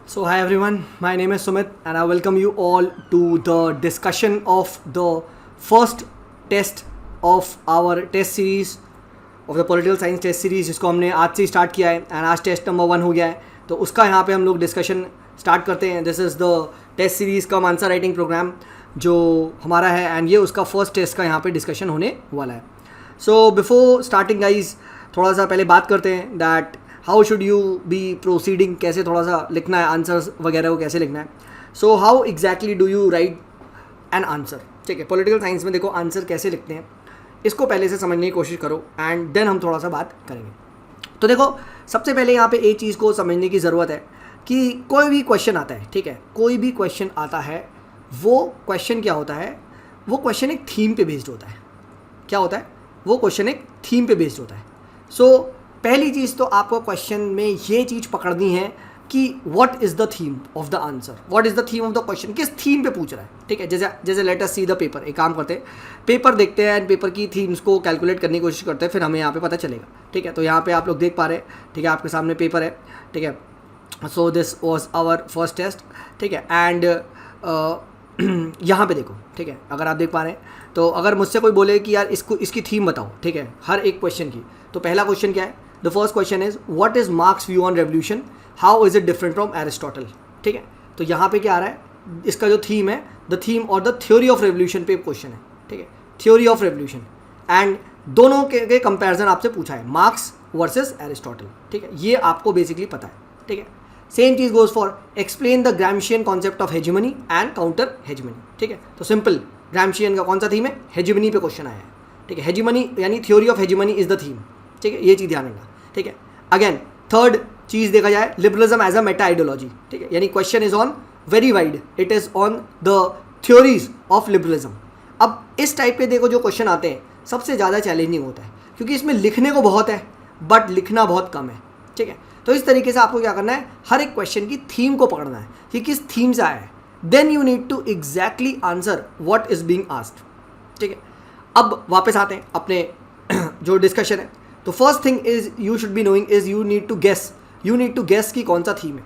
So, hi everyone, my name is Sumit and I welcome you all to the discussion of the first test of our test series of the political science test series जिसको हमने आज से start किया है and आज test number 1 हो गया है. तो उसका यहाँ पे हम लोग डिस्कशन स्टार्ट करते हैं. This is the test series cum answer writing programme जो हमारा है एंड ये उसका फर्स्ट टेस्ट का यहाँ पे डिस्कशन होने वाला है. सो बिफोर स्टार्टिंग गाइज थोड़ा सा पहले बात करते हैं that how should you be proceeding, कैसे थोड़ा सा लिखना है आंसर्स वगैरह को कैसे लिखना है. So how exactly do you right an answer. ठीक है, पॉलिटिकल साइंस में देखो आंसर कैसे लिखते हैं इसको पहले से समझने की कोशिश करो एंड देन हम थोड़ा सा बात करेंगे. तो देखो सबसे पहले यहाँ पे एक चीज़ को समझने की ज़रूरत है कि कोई भी क्वेश्चन आता है, ठीक है, कोई भी क्वेश्चन आता है वो क्वेश्चन क्या होता है, वो क्वेश्चन एक थीम पे बेस्ड होता है. क्या होता है, वो क्वेश्चन एक थीम पे बेस्ड होता है. सो पहली चीज़ तो आपको क्वेश्चन में ये चीज़ पकड़नी है कि what is the theme of the answer, what is the theme of the question, किस थीम पे पूछ रहा है. ठीक है, जैसे let us see the paper. एक काम करते हैं, पेपर देखते हैं एंड पेपर की थीम्स को कैलकुलेट करने की कोशिश करते हैं, फिर हमें यहाँ पे पता चलेगा. ठीक है, तो यहाँ पे आप लोग देख पा रहे हैं, ठीक है, आपके सामने पेपर है. ठीक है, so this was our first test. ठीक है, एंड यहाँ पे देखो, ठीक है, अगर आप देख पा रहे हैं तो अगर मुझसे कोई बोले कि यार इसकी थीम बताओ, ठीक है, हर एक क्वेश्चन की, तो पहला क्वेश्चन क्या है, the first question is what is marks view on revolution, how is it different from Aristotle. ठीक है, तो यहाँ पे क्या आ रहा है, इसका जो थीम है, द थीम और द थ्योरी ऑफ रेवोल्यूशन पे क्वेश्चन है. ठीक है, थ्योरी ऑफ रेवोल्यूशन एंड दोनों के कंपैरिजन आपसे पूछा है, मार्क्स वर्सेस एरिस्टोटल. ठीक है, ये आपको बेसिकली पता है. ठीक है, सेम चीज़ goes for explain the Gramscian concept of hegemony and counter hegemony. ठीक है, तो सिंपल ग्रामशियन का कौन सा थीम है, हेजिमनी पे क्वेश्चन आया है. ठीक है, हेजिमनी यानी theory of hegemony is the theme. ठीक है, ये चीज़ ध्यान रखना. ठीक है, अगेन थर्ड चीज़ देखा जाए, liberalism as a meta ideology. ठीक है, यानी question is on very wide, it is on the theories of liberalism. अब इस टाइप के देखो जो क्वेश्चन आते हैं सबसे ज़्यादा चैलेंजिंग होता है क्योंकि इसमें लिखने को बहुत है बट लिखना बहुत कम है. ठीक है, तो इस तरीके से आपको क्या करना है, हर एक क्वेश्चन की थीम को पकड़ना है कि किस थीम से आया है, then you need to exactly answer what is being asked. ठीक है, अब वापस आते हैं अपने जो डिस्कशन है. तो first thing is you should be knowing is you need to guess कि कौन सा थीम है.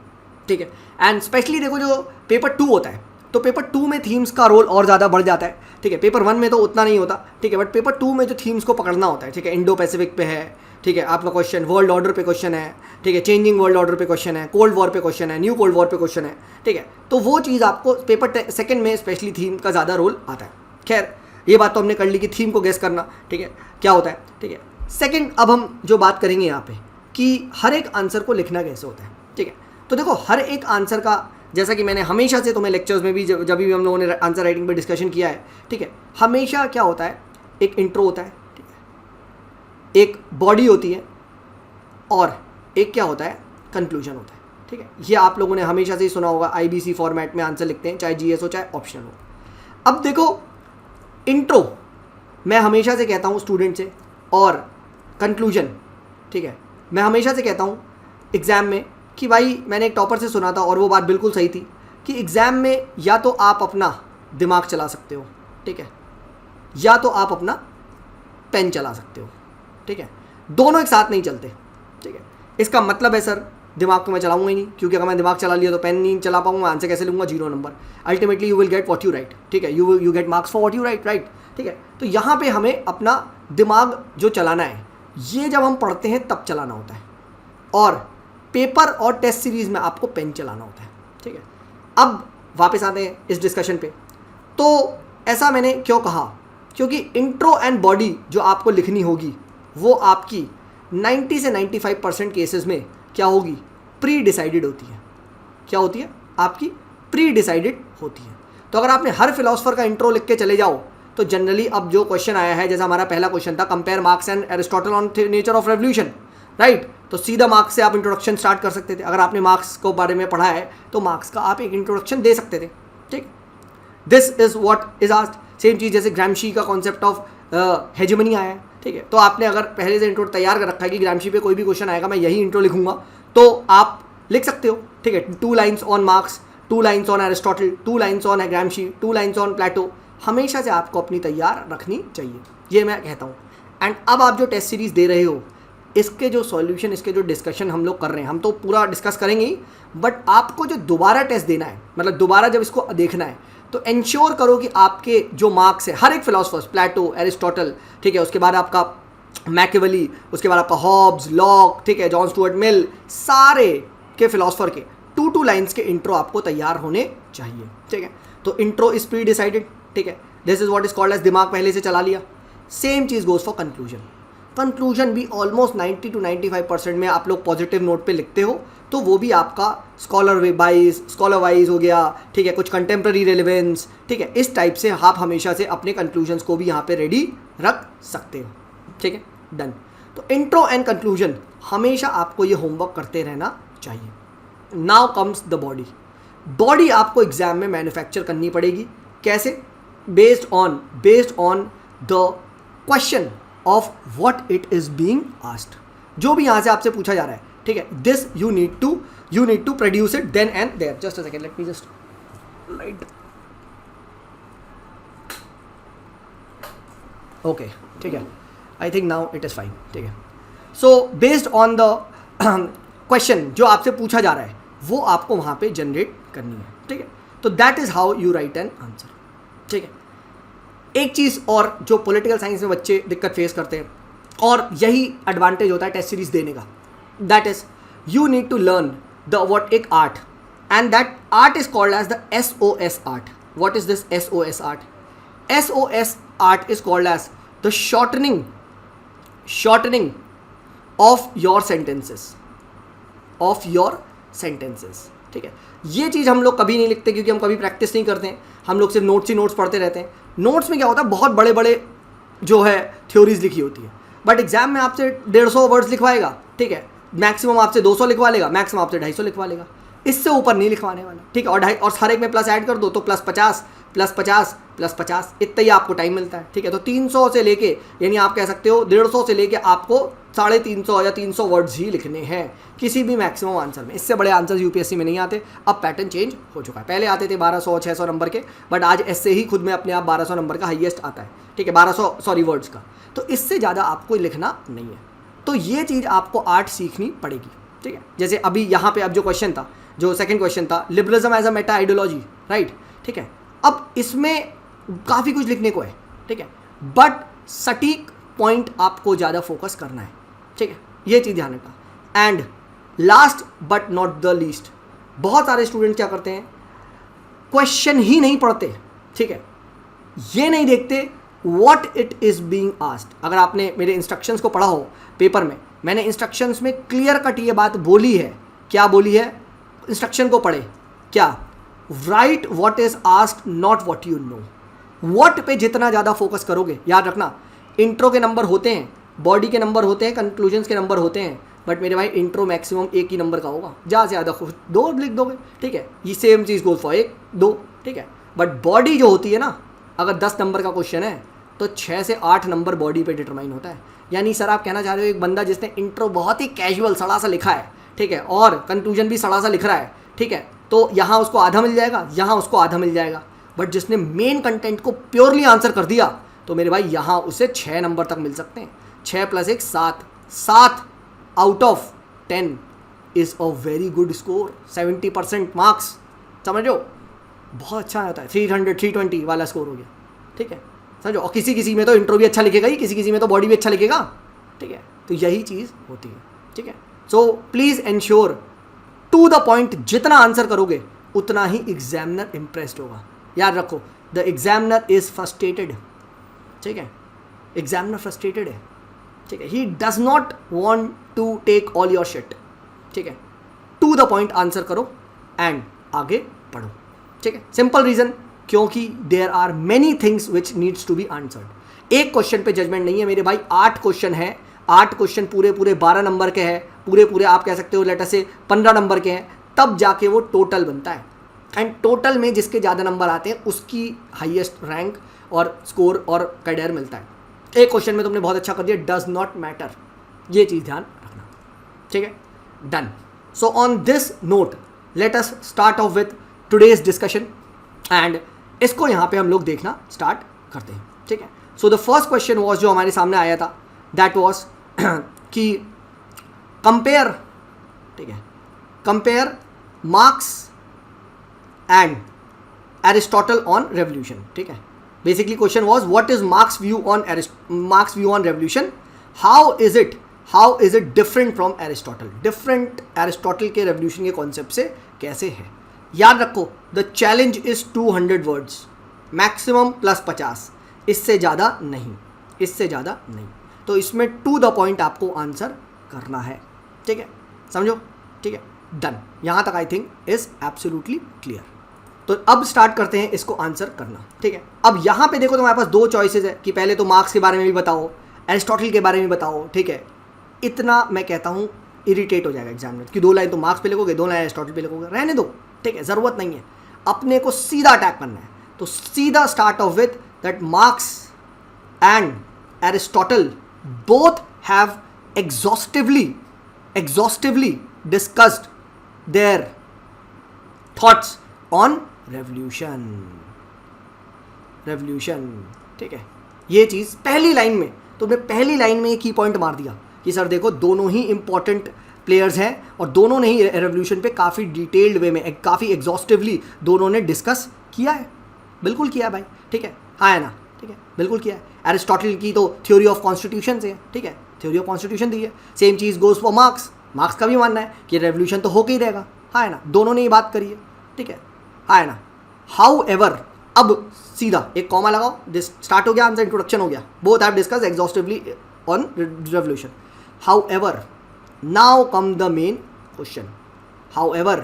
ठीक है, एंड स्पेशली देखो जो पेपर 2 होता है तो पेपर 2 में थीम्स का रोल और ज़्यादा बढ़ जाता है. ठीक है, पेपर 1 में तो उतना नहीं होता. ठीक है, बट पेपर 2 में जो थीम्स को पकड़ना होता है, ठीक है, इंडो पैसिफिक पे है, ठीक है, आपका क्वेश्चन वर्ल्ड ऑर्डर पे क्वेश्चन है, ठीक है, चेंजिंग वर्ल्ड ऑर्डर पे क्वेश्चन है, कोल्ड वॉर पे क्वेश्चन है, न्यू कोल्ड वॉर पे क्वेश्चन है. ठीक है, तो वो चीज़ आपको पेपर सेकंड में स्पेशली थीम का ज़्यादा रोल आता है. खैर ये बात तो हमने कर ली कि थीम को गेस करना, ठीक है, क्या होता है. ठीक है, सेकंड अब हम जो बात करेंगे यहाँ पे कि हर एक आंसर को लिखना कैसे होता है. ठीक है, तो देखो हर एक आंसर का, जैसा कि मैंने हमेशा से तुम्हें लेक्चर्स में भी जब भी हम लोगों ने आंसर राइटिंग पे डिस्कशन किया है, ठीक है, हमेशा क्या होता है, एक इंट्रो होता है, ठीक है, एक बॉडी होती है और एक क्या होता है, कंक्लूजन होता है. ठीक है, ये आप लोगों ने हमेशा से ही सुना होगा, IBC फॉर्मेट में आंसर लिखते हैं, चाहे GS हो चाहे ऑप्शनल हो. अब देखो इंट्रो मैं हमेशा से कहता हूँ स्टूडेंट से, और कंक्लूजन, ठीक है, मैं हमेशा से कहता हूँ एग्ज़ाम में कि भाई मैंने एक टॉपर से सुना था और वो बात बिल्कुल सही थी कि एग्ज़ाम में या तो आप अपना दिमाग चला सकते हो, ठीक है, या तो आप अपना पेन चला सकते हो. ठीक है, दोनों एक साथ नहीं चलते. ठीक है, इसका मतलब है सर दिमाग तो मैं चलाऊंगा ही नहीं, क्योंकि अगर मैं दिमाग चला लिया तो पेन नहीं चला पाऊंगा, आंसर कैसे लूँगा, 0 number. Ultimately you will get what you right. ठीक है, you get marks for what you right. Right, ठीक है, तो यहाँ पे हमें अपना दिमाग जो चलाना है ये जब हम पढ़ते हैं तब चलाना होता है, और पेपर और टेस्ट सीरीज़ में आपको पेन चलाना होता है. ठीक है, अब वापस आते हैं इस डिस्कशन पे. तो ऐसा मैंने क्यों कहा, क्योंकि इंट्रो एंड बॉडी जो आपको लिखनी होगी वो आपकी 90 से 95% केसेस में क्या होगी, प्री डिसाइडेड होती है. क्या होती है, आपकी प्री डिसाइडेड होती है. तो अगर आपने हर फिलोसफर का इंट्रो लिख के चले जाओ तो जनरली अब जो क्वेश्चन आया है, जैसा हमारा पहला क्वेश्चन था, compare marks and Aristotle on nature of revolution, right, तो सीधा मार्क्स से आप इंट्रोडक्शन स्टार्ट कर सकते थे. अगर आपने मार्क्स को बारे में पढ़ा है तो मार्क्स का आप एक इंट्रोडक्शन दे सकते थे. ठीक, this is what is asked. Same चीज़ जैसे ग्रामशी का कॉन्सेप्ट ऑफ हेजिमनी आया है. ठीक है, तो आपने अगर पहले से इंट्रो तैयार कर रखा है कि ग्रामशी पे कोई भी क्वेश्चन आएगा मैं यही इंट्रो लिखूंगा, तो आप लिख सकते हो. ठीक है, 2 lines on Marx, 2 lines on Aristotle, 2 lines on Gramsci, 2 lines on Plato. हमेशा से आपको अपनी तैयार रखनी चाहिए, ये मैं कहता हूँ. एंड अब आप जो टेस्ट सीरीज़ दे रहे हो इसके जो सॉल्यूशन, इसके जो डिस्कशन हम लोग कर रहे हैं, हम तो पूरा डिस्कस करेंगे ही, बट आपको जो दोबारा टेस्ट देना है, मतलब दोबारा जब इसको देखना है, तो इंश्योर करो कि आपके जो मार्क्स है हर एक फिलोसफर्स, प्लेटो, एरिस्टोटल, ठीक है, उसके बाद आपका मैकियावेली, उसके बाद आपका हॉब्स, लॉक, ठीक है, जॉन स्टुअर्ट मिल, सारे के फिलोसफर के 2 लाइन्स के इंट्रो आपको तैयार होने चाहिए, ठीक है। तो इंट्रो इज प्री डिसाइडेड, ठीक है, this is what is called as दिमाग पहले से चला लिया। सेम चीज़ गोज फॉर कंक्लूजन। कंक्लूजन भी ऑलमोस्ट 90 to 95% में आप लोग पॉजिटिव नोट पे लिखते हो, तो वो भी आपका स्कॉलर वाइज हो गया, ठीक है, कुछ कंटेम्प्रेरी रेलिवेंस, ठीक है, इस टाइप से आप हमेशा से अपने कंक्लूजन्स को भी यहाँ पे रेडी रख सकते हो, ठीक है, डन। तो इंट्रो एंड कंक्लूजन हमेशा आपको ये होमवर्क करते रहना चाहिए। Now comes the body. Body आपको एग्जाम में मैन्युफैक्चर करनी पड़ेगी। कैसे? Based on the question of what it is being asked. जो भी यहाँ से आपसे पूछा जा रहा है, ठीक है, this you need to produce it then and there. Just a second, let me just write. Okay, ठीक है, I think now it is fine, ठीक है। So based on the question जो आपसे पूछा जा रहा है, वो आपको वहाँ पे जनरेट करनी है, ठीक है। तो that is how you right an answer, ठीक है। एक चीज़ और जो पॉलिटिकल साइंस में बच्चे दिक्कत फेस करते हैं, और यही एडवांटेज होता है टेस्ट सीरीज देने का, that is you need to learn the what एक art, and that art is called as the SOS art. What is this SOS art? SOS art is called as the shortening of your sentences, ठीक है। ये चीज़ हम लोग कभी नहीं लिखते क्योंकि हम कभी प्रैक्टिस नहीं करते हैं, हम लोग सिर्फ नोट्स ही नोट्स पढ़ते रहते हैं। नोट्स में क्या होता है, बहुत बड़े बड़े जो है थ्योरीज लिखी होती है, बट एग्जाम में आपसे 150 वर्ड्स लिखवाएगा, ठीक है, मैक्सिमम आपसे 200 लिखवा लेगा, मैक्सिमम आपसे 250 लिखवा लेगा, इससे ऊपर नहीं लिखवाने वाला, ठीक है। और हर एक में प्लस ऐड कर दो तो +50 +50 इतना ही आपको टाइम मिलता है, ठीक है। तो 300 से लेके, यानी आप कह सकते हो 150 से लेके आपको 350 या 300 वर्ड्स ही लिखने हैं किसी भी मैक्सिमम आंसर में। इससे बड़े आंसर्स यूपीएससी में नहीं आते। अब पैटर्न चेंज हो चुका है, पहले आते थे 1200-600 नंबर के, बट आज ऐसे ही खुद में अपने आप 1200 नंबर का हाईएस्ट आता है, ठीक है, 1200 वर्ड्स का। तो इससे ज़्यादा आपको लिखना नहीं है। तो ये चीज़ आपको आर्ट सीखनी पड़ेगी, ठीक है। जैसे अभी यहाँ पे अब जो क्वेश्चन था, जो सेकंड क्वेश्चन था, liberalism as a meta ideology, right, ठीक है। अब इसमें काफ़ी कुछ लिखने को है, ठीक है, बट सटीक पॉइंट आपको ज़्यादा फोकस करना है, ठीक है, ये चीज़ ध्यान रखना। And last but not the least, बहुत सारे स्टूडेंट क्या करते हैं, क्वेश्चन ही नहीं पढ़ते, ठीक है, ये नहीं देखते what it is being asked. अगर आपने मेरे इंस्ट्रक्शंस को पढ़ा हो पेपर में, मैंने इंस्ट्रक्शंस में क्लियर कट ये बात बोली है। क्या बोली है? इंस्ट्रक्शन को पढ़े, क्या? Right what is asked, not what you know. What पे जितना ज़्यादा फोकस करोगे, याद रखना, इंट्रो के नंबर होते हैं, बॉडी के नंबर होते हैं, कंक्लूजन्स के नंबर होते हैं, बट मेरे भाई इंट्रो मैक्सिमम 1 ही नंबर का होगा, ज़्यादा से ज़्यादा 2 लिख दोगे, ठीक है। ये सेम चीज़ गोल फॉर 1, 2, ठीक है। बट बॉडी जो होती है ना, अगर 10 नंबर का क्वेश्चन है तो 6 से 8 नंबर बॉडी पे डिटरमाइन होता है। यानी सर आप कहना चाह रहे हो एक बंदा जिसने इंट्रो बहुत ही कैजुअल सड़ा सा लिखा है, ठीक है, और कंक्लूजन भी सड़ा सा लिख रहा है, ठीक है, तो यहाँ उसको आधा मिल जाएगा, यहाँ उसको आधा मिल जाएगा। बट जिसने मेन कंटेंट को प्योरली आंसर कर दिया, तो मेरे भाई यहाँ उसे 6 नंबर तक मिल सकते हैं। 6 + 1 7 out of 10 is a very good score, 70% marks, समझो, बहुत अच्छा होता है। 300 320 वाला स्कोर हो गया, ठीक है, समझो। और किसी में तो इंट्रो भी अच्छा लिखेगा ही, किसी में तो बॉडी भी अच्छा लिखेगा, ठीक है। तो यही चीज़ होती है, ठीक है। So please ensure to the point, जितना आंसर करोगे उतना ही एग्जामिनर इम्प्रेस्ड होगा। याद रखो, द एग्जामिनर इज़ फ्रस्ट्रेटेड, ठीक है, एग्जामिनर फ्रस्ट्रेटेड है, ठीक है। He does not want to take all your shit, ठीक है। टू द पॉइंट आंसर करो एंड आगे पढ़ो, ठीक है। सिंपल रीज़न, क्योंकि there are many things which needs to be answered. एक क्वेश्चन पे जजमेंट नहीं है मेरे भाई, 8 क्वेश्चन है, 8 क्वेश्चन पूरे 12 नंबर के हैं, पूरे आप कह सकते हो लेटर से 15 नंबर के हैं, तब जाके वो टोटल बनता है। एंड टोटल में जिसके ज़्यादा नंबर आते हैं उसकी हाईएस्ट रैंक और स्कोर और कैडर मिलता है। एक क्वेश्चन में तुमने बहुत अच्छा कर दिया, डज नॉट मैटर, ये चीज़ ध्यान रखना, ठीक है, done. So on this note let us start off with today's discussion, and इसको यहाँ पे हम लोग देखना स्टार्ट करते हैं, ठीक है। So the first question was, जो हमारे सामने आया था, दैट वॉज कि कंपेयर, ठीक है, compare marks and Aristotle on revolution, ठीक है. Basically question was what is marks view on revolution, how is it different from Aristotle, different Aristotle के रेवोल्यूशन के कॉन्सेप्ट से कैसे है. याद रखो the challenge is 200 words, maximum plus 50, इससे ज़्यादा नहीं, इससे ज़्यादा नहीं. तो इसमें टू द पॉइंट आपको आंसर करना है, ठीक है, समझो, ठीक है, डन. यहाँ तक I think is absolutely clear. तो अब स्टार्ट करते हैं इसको आंसर करना, ठीक है. अब यहाँ पे देखो तुम्हारे पास दो चॉइसेस है कि पहले तो मार्क्स के बारे में भी बताओ, एरिस्टोटल के बारे में बताओ, ठीक है. इतना मैं कहता हूँ इरिटेट हो जाएगा एग्जामिनर कि 2 लाइन तो मार्क्स पे लिखोगे, 2 लाइन एरिस्टोटल पे लिखोगे, रहने दो, ठीक है, ज़रूरत नहीं है. अपने को सीधा अटैक करना है, तो सीधा start off with that marks and Aristotle both have exhaustively discussed their thoughts on revolution, ठीक है. ये चीज़ पहली लाइन में, तुमने पहली लाइन में एक ही पॉइंट मार दिया कि सर देखो दोनों ही इंपॉर्टेंट प्लेयर्स हैं और दोनों ने ही रेवोल्यूशन पे काफ़ी डिटेल्ड वे में, काफ़ी एग्जॉस्टिवली दोनों ने डिस्कस किया है. बिल्कुल किया है भाई, ठीक है, हाँ है ना, ठीक है, बिल्कुल किया है. एरिस्टोटल की तो थ्योरी ऑफ कॉन्स्टिट्यूशन से है, ठीक है, थ्योरी ऑफ कॉन्स्टिट्यूशन दी है. सेम चीज़ गोज फॉर मार्क्स का भी मानना है कि रेवोल्यूशन तो होके ही रहेगा, हाँ है ना, दोनों ने ही बात करी है, ठीक है, हाँ है ना. हाउ एवर, अब सीधा एक कॉमा लगाओ, स्टार्ट हो गया आंसर, इंट्रोडक्शन हो गया, both have discuss exhaustively on revolution. However, now come the main question. However,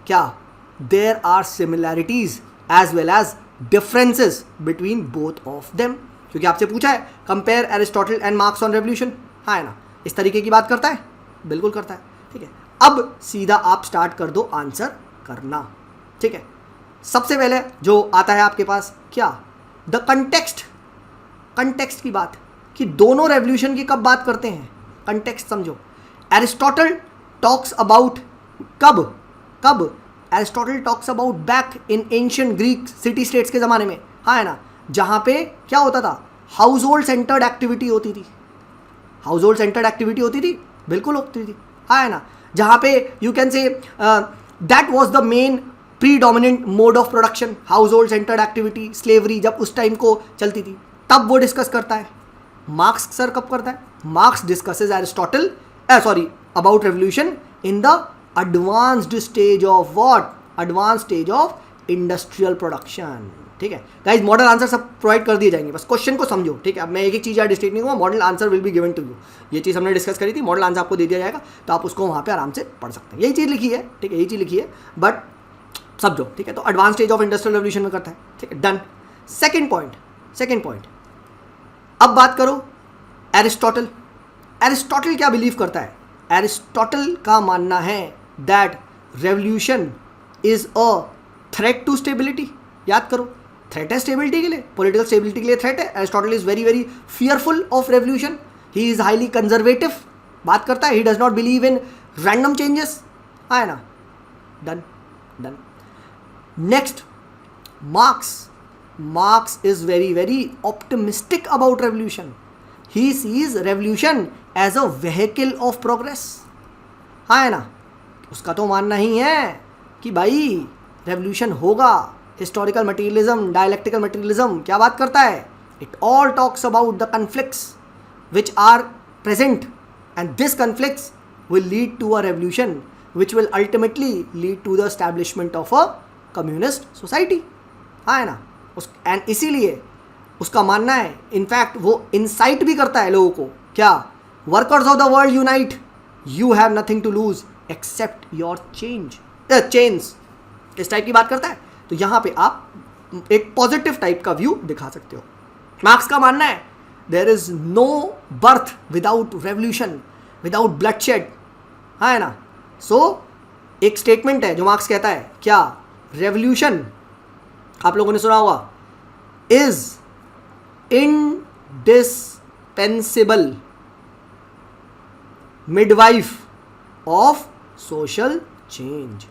क्या there are similarities as well as differences between both of them, क्योंकि आपसे पूछा है compare Aristotle and Marx on revolution, हाँ है ना, इस तरीके की बात करता है, बिल्कुल करता है, ठीक है. अब सीधा आप स्टार्ट कर दो आंसर करना, ठीक है. सबसे पहले जो आता है आपके पास क्या, द कंटेक्स्ट की बात, कि दोनों रेवोल्यूशन की कब बात करते हैं, कंटेक्स्ट समझो. एरिस्टोटल टॉक्स अबाउट कब Aristotle talks about back in ancient Greek city states के ज़माने में, हाँ है ना, जहाँ पे क्या होता था, हाउस होल्ड सेंटर्ड एक्टिविटी होती थी, बिल्कुल होती थी, हाँ है ना, जहाँ पे you can say that was the main predominant mode of production, house hold centred activity, slavery जब उस टाइम को चलती थी, तब वो डिस्कस करता है. मार्क्स सर कब करता है, marks discusses about revolution in the advanced stage of industrial production, ठीक है. गाइस मॉडल आंसर सब प्रोवाइड कर दिए जाएंगे, बस क्वेश्चन को समझो, ठीक है. अब मैं एक चीज़ यार डिस्ट्रेक्ट नहीं हुआ, model answer will be given to you. ये चीज़ हमने डिस्कस करी थी, मॉडल आंसर आपको दे दिया जाएगा, तो आप उसको वहाँ पे आराम से पढ़ सकते हैं. यही चीज़ लिखी है, ठीक है, यही चीज़ लिखी है, बट समझो, ठीक है. तो advance stage of industrial revolution में करता है, ठीक है, डन. सेकेंड पॉइंट, अब बात करो एरिस्टोटल क्या बिलीव करता है. एरिस्टोटल का मानना है that revolution is a threat to stability. याद करो, थ्रेट है स्टेबिलिटी के लिए, पॉलिटिकल स्टेबिलिटी के लिए थ्रेट है. Aristotle is very very fearful of revolution, he is highly conservative, बात करता है, he does not believe in random changes, है ना, done. Next, Marx is very very optimistic about revolution. He sees revolution as a vehicle of progress, हाँ है ना, उसका तो मानना ही है कि भाई रेवोल्यूशन होगा. हिस्टोरिकल मटीरियलिज्म, डायलेक्टिकल मटीरियलिज्म क्या बात करता है, it all talks about the conflicts which are present and this conflicts will lead to a revolution which will ultimately lead to the establishment of a communist society, हाँ है ना. And इसीलिए उसका मानना है, इनफैक्ट वो इंसाइट भी करता है लोगों को, क्या, workers of the world unite, you have nothing to lose except your change, इस टाइप की बात करता है. तो यहाँ पे आप एक पॉजिटिव टाइप का व्यू दिखा सकते हो. मार्क्स का मानना है there is no birth without revolution, without bloodshed, हाँ है ना. सो एक स्टेटमेंट है जो मार्क्स कहता है, क्या, रेवोल्यूशन आप लोगों ने सुना होगा, is indispensable midwife of social change,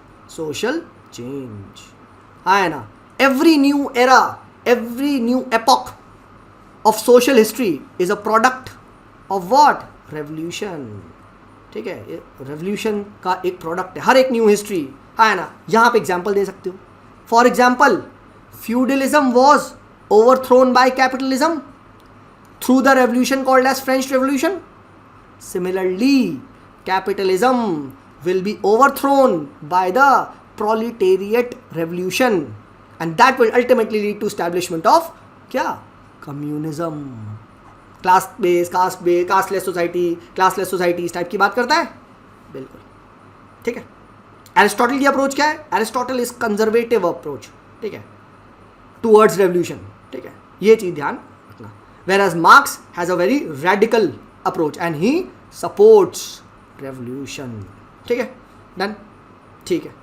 हाँ है ना. every new era, every new epoch of social history is a product of what, revolution, ठीक है, ये रेवोल्यूशन का एक प्रोडक्ट है, हर एक न्यू हिस्ट्री है ना. यहाँ पे एग्जाम्पल दे सकते हो. For example, feudalism was overthrown by capitalism through the revolution called as French Revolution. Similarly, capitalism will be overthrown by the proletariat revolution, and that will ultimately lead to establishment of क्या, communism. Class base, casteless society, classless society, इस type की बात करता है. बिल्कुल ठीक है. Aristotle की अप्रोच क्या है? एरिस्टोटल इज कंजर्वेटिव अप्रोच, ठीक है, टूवर्ड्स रेवोल्यूशन. ठीक है, ये चीज़ ध्यान रखना. Whereas Marx has a very radical approach and he supports revolution. ठीक है, डन. ठीक है,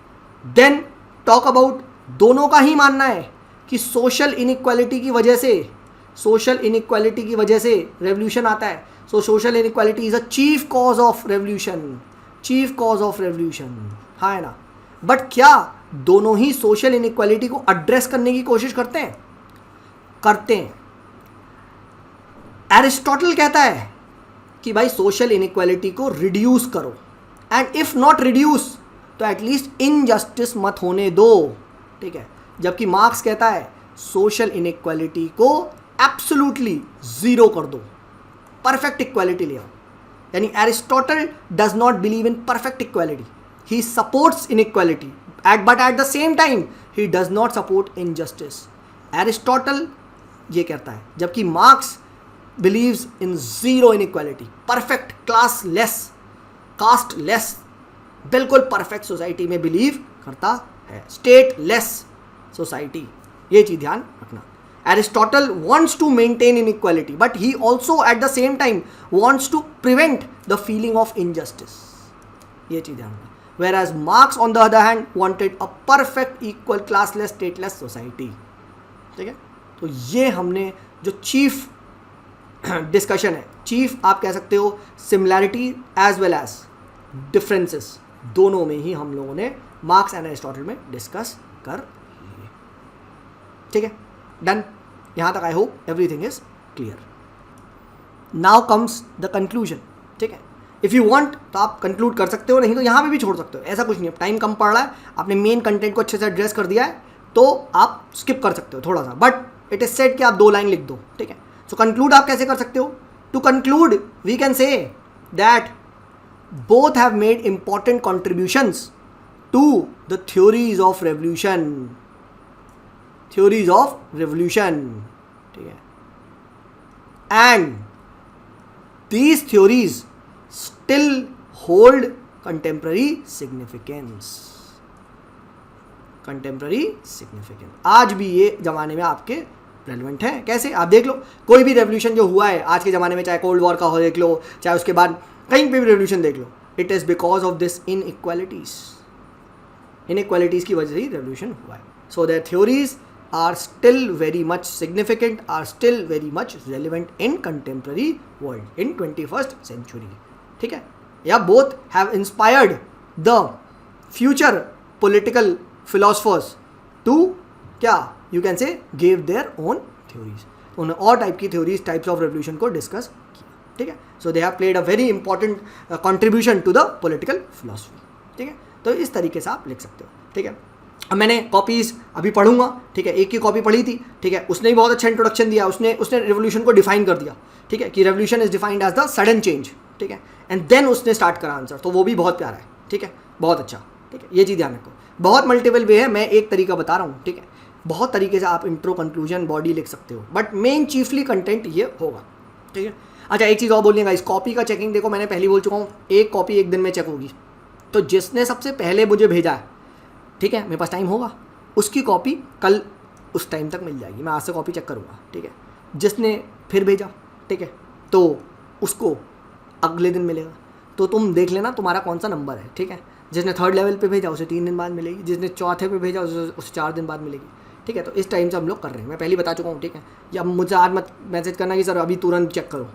देन टॉक अबाउट, दोनों का ही मानना है कि सोशल इनइक्वालिटी की वजह से रेवोल्यूशन आता है. So social inequality is a chief cause of revolution. हाँ है ना. बट क्या दोनों ही सोशल इनइक्वालिटी को एड्रेस करने की कोशिश करते हैं? एरिस्टोटल कहता है कि भाई सोशल इनइक्वालिटी को रिड्यूस करो, एंड इफ नॉट रिड्यूस तो एटलीस्ट इनजस्टिस मत होने दो. ठीक है, जबकि मार्क्स कहता है सोशल इनइक्वालिटी को एब्सोल्युटली जीरो कर दो, परफेक्ट इक्वालिटी ले आओ. यानी Aristotle does not believe in perfect equality, he supports inequality but at the same time he does not support injustice. Aristotle ये कहता है, जबकि marks believes in zero inequality, perfect classless, casteless, बिल्कुल perfect society में believe करता है, stateless society. ये चीज ध्यान रखना. Aristotle wants to maintain inequality but he also at the same time wants to prevent the feeling of injustice. ये चीज ध्यान रखना. Whereas Marx on the other hand wanted a perfect equal classless stateless society. ठीक है, तो ये हमने जो चीफ डिस्कशन है, चीफ आप कह सकते हो, similarity as well as differences, दोनों में ही हम लोगों ने मार्क्स एंड एरिस्टोटल में डिस्कस कर लिए. ठीक है, डन. यहाँ तक I hope everything is clear. Now comes the conclusion. ठीक है, इफ़ यू वांट तो आप कंक्लूड कर सकते हो, नहीं तो यहाँ पे भी छोड़ सकते हो, ऐसा कुछ नहीं है. टाइम कम पड़ रहा है, आपने मेन कंटेंट को अच्छे से एड्रेस कर दिया है, तो आप स्किप कर सकते हो थोड़ा सा, बट इट इज सेड कि आप 2 लाइन लिख दो. ठीक है, सो कंक्लूड आप कैसे कर सकते हो? To conclude we can say that both have made important contributions to the theories of revolution. ठीक है, and these theories still hold contemporary significance. आज भी ये जमाने में आपके रेलिवेंट है. कैसे? आप देख लो, कोई भी रेवोल्यूशन जो हुआ है आज के ज़माने में, चाहे कोल्ड वॉर का हो देख लो, चाहे उसके बाद कहीं पे भी रेवोल्यूशन देख लो, it is because of this inequalities की वजह से ही रेवोल्यूशन हुआ है. So their theories are still very much significant, are still very much relevant in contemporary world, in 21st century. ठीक है, या both have inspired the future political philosophers to क्या you can say give their own theories. उन्होंने और type की theories, types of revolution को discuss किया. ठीक है, सो दे have played a very important contribution to the political philosophy. ठीक है, तो इस तरीके से आप लिख सकते हो. ठीक है, अब मैंने कॉपीज़ अभी पढ़ूंगा. ठीक है, एक की कॉपी पढ़ी थी. ठीक है, उसने भी बहुत अच्छा इंट्रोडक्शन दिया, उसने रेवोल्यूशन को डिफाइन कर दिया. ठीक है, कि revolution is defined as the sudden change. ठीक है, एंड देन उसने स्टार्ट करा आंसर, तो वो भी बहुत प्यारा है. ठीक है, बहुत अच्छा. ठीक है, ये चीज़ ध्यान रखो. बहुत मल्टीपल वे है, मैं एक तरीका बता रहा हूँ. ठीक है, बहुत तरीके से आप इंट्रो, कंक्लूजन, बॉडी लिख सकते हो, बट मेन चीफली कंटेंट ये होगा. ठीक है, अच्छा एक चीज़ और बोलिएगा, इस कॉपी का चेकिंग देखो, मैंने पहले बोल चुका हूँ, एक कॉपी एक दिन में चेक होगी. तो जिसने सबसे पहले मुझे भेजा है, ठीक है, मेरे पास टाइम होगा, उसकी कॉपी कल उस टाइम तक मिल जाएगी. मैं आज से कॉपी चेक करूँगा. ठीक है, जिसने फिर भेजा, ठीक है, तो उसको अगले दिन मिलेगा. तो तुम देख लेना तुम्हारा कौन सा नंबर है. ठीक है, जिसने 3rd लेवल पे भेजा उसे 3 दिन बाद मिलेगी, जिसने 4थे पे भेजा उसे 4 दिन बाद मिलेगी. ठीक है, तो इस टाइम से हम लोग कर रहे हैं, मैं पहले बता चुका हूँ. ठीक है, या मुझे आज मत मैसेज करना कि सर अभी तुरंत चेक करो.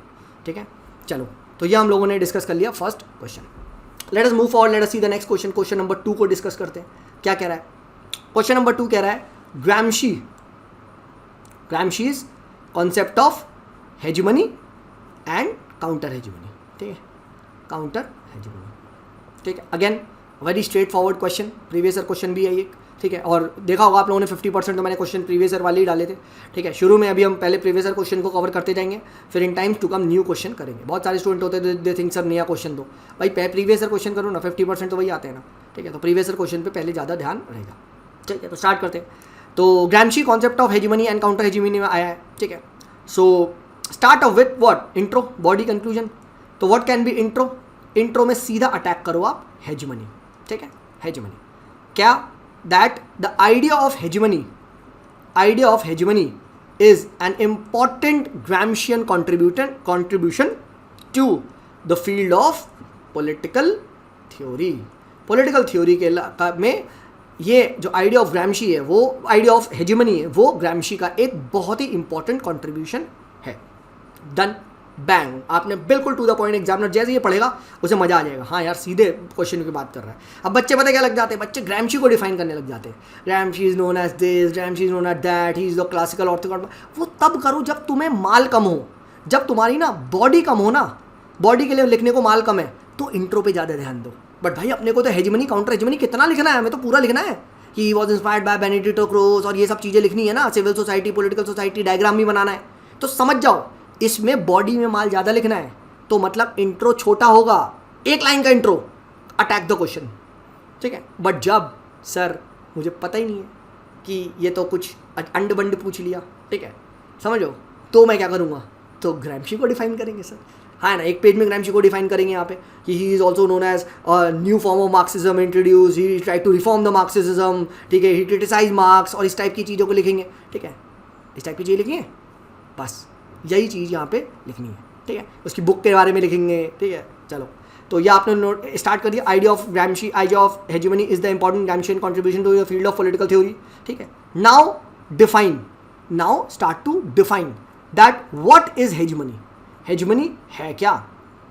ठीक है, चलो, तो ये हम लोगों ने डिस्कस कर लिया first question. Let us move forward, let us see the next question. Question number 2 को डिस्कस करते हैं. क्या कह रहा है? क्वेश्चन नंबर 2 कह रहा है Gramsci's concept of hegemony and counter hegemony. ठीक है, काउंटर हेजिमनी, ठीक है। Again very straight forward question, previous year question भी है ये, ठीक है। और देखा होगा आप लोगों ने 50% तो मैंने क्वेश्चन प्रीवियस ईयर वाले ही डाले थे, ठीक है। शुरू में अभी हम पहले प्रीवियस ईयर क्वेश्चन को कवर करते जाएंगे, फिर in times to come new question करेंगे। बहुत सारे स्टूडेंट होते हैं दे थिंक सर नया क्वेश्चन दो, भाई प्रीवियस ईयर क्वेश्चन करो ना, 50% तो वही आते हैं ना, ठीक है। तो प्रीवियस ईयर क्वेश्चन पे पहले ज़्यादा ध्यान रहेगा, ठीक है। तो स्टार्ट करते हैं। तो Gramsci concept of hegemony and counter hegemony में आया है, ठीक है। So start off with what, intro, body conclusion. तो what can be intro, intro में सीधा अटैक करो आप हेजिमनी, ठीक है। हेजिमनी क्या, that the idea of hegemony is an important Gramscian contribution to the field of political theory. Political theory के में ये जो आइडिया ऑफ ग्रैम्शी है, वो आइडिया ऑफ हेजिमनी है, वो ग्रैम्शी का एक बहुत ही इंपॉर्टेंट कंट्रीब्यूशन है। डन, बैंग, आपने बिल्कुल टू द पॉइंट, एग्जामिनर जैसे ये पढ़ेगा उसे मजा आ जाएगा, हाँ यार सीधे क्वेश्चन की बात कर रहा है। अब बच्चे पता क्या लग जाते हैं, बच्चे ग्रैम्शी को डिफाइन करने लग जाते हैं, Gramsci is known as this, Gramsci is known as that, he is the classical orthodox. वो तब करो जब तुम्हें माल कम हो, जब तुम्हारी ना बॉडी कम हो ना, बॉडी के लिए लिखने को माल कम है तो इंट्रो पे ज़्यादा ध्यान दो। बट भाई अपने को तो हेजिमनी काउंटर हेजिमनी कितना लिखना है, हमें तो पूरा लिखना है कि he was inspired by Benedetto Croce और ये सब चीज़ें लिखनी है ना, civil society, political society, diagram भी बनाना है। तो समझ जाओ इसमें बॉडी में माल ज़्यादा लिखना है, तो मतलब इंट्रो छोटा होगा, एक लाइन का इंट्रो, अटैक द क्वेश्चन, ठीक है। बट जब सर मुझे पता ही नहीं है कि ये तो कुछ अंड बंड पूछ लिया, ठीक है, समझो, तो मैं क्या करूँगा, तो ग्रैम्शी को डिफाइन करेंगे सर, हाँ ना, एक पेज में ग्रैम्शी को डिफाइन करेंगे यहाँ पे कि he is also known as new form of Marxism introduce, he try to reform the Marxism, ठीक है, ही क्रिटिसाइज मार्क्स, और इस टाइप की चीज़ों को लिखेंगे, ठीक है, इस टाइप की चीज़ें लिखेंगे, बस यही चीज़ यहाँ पे लिखनी है, ठीक है। उसकी बुक के बारे में लिखेंगे, ठीक है। चलो, तो ये आपने नोट स्टार्ट कर दिया, idea of Gramsci, idea of hegemony is the important Gramscian contribution to the field of political theory, ठीक है। Now define, now start to define that what is hegemony, hegemony है क्या,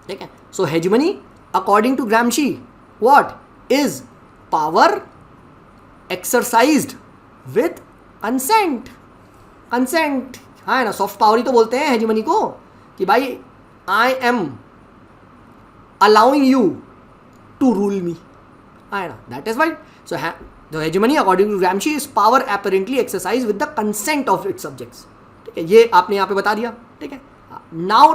ठीक है। So hegemony according to Gramsci what is power exercised with consent, consent, हाँ है ना, soft power ही तो बोलते हैं हेजिमनी को, कि भाई I am allowing you to rule me, है ना, that is white. So the hegemony according to Gramsci is power apparently exercise with the consent of its subjects, ठीक है, ये आपने यहाँ पे बता दिया, ठीक है। नाउ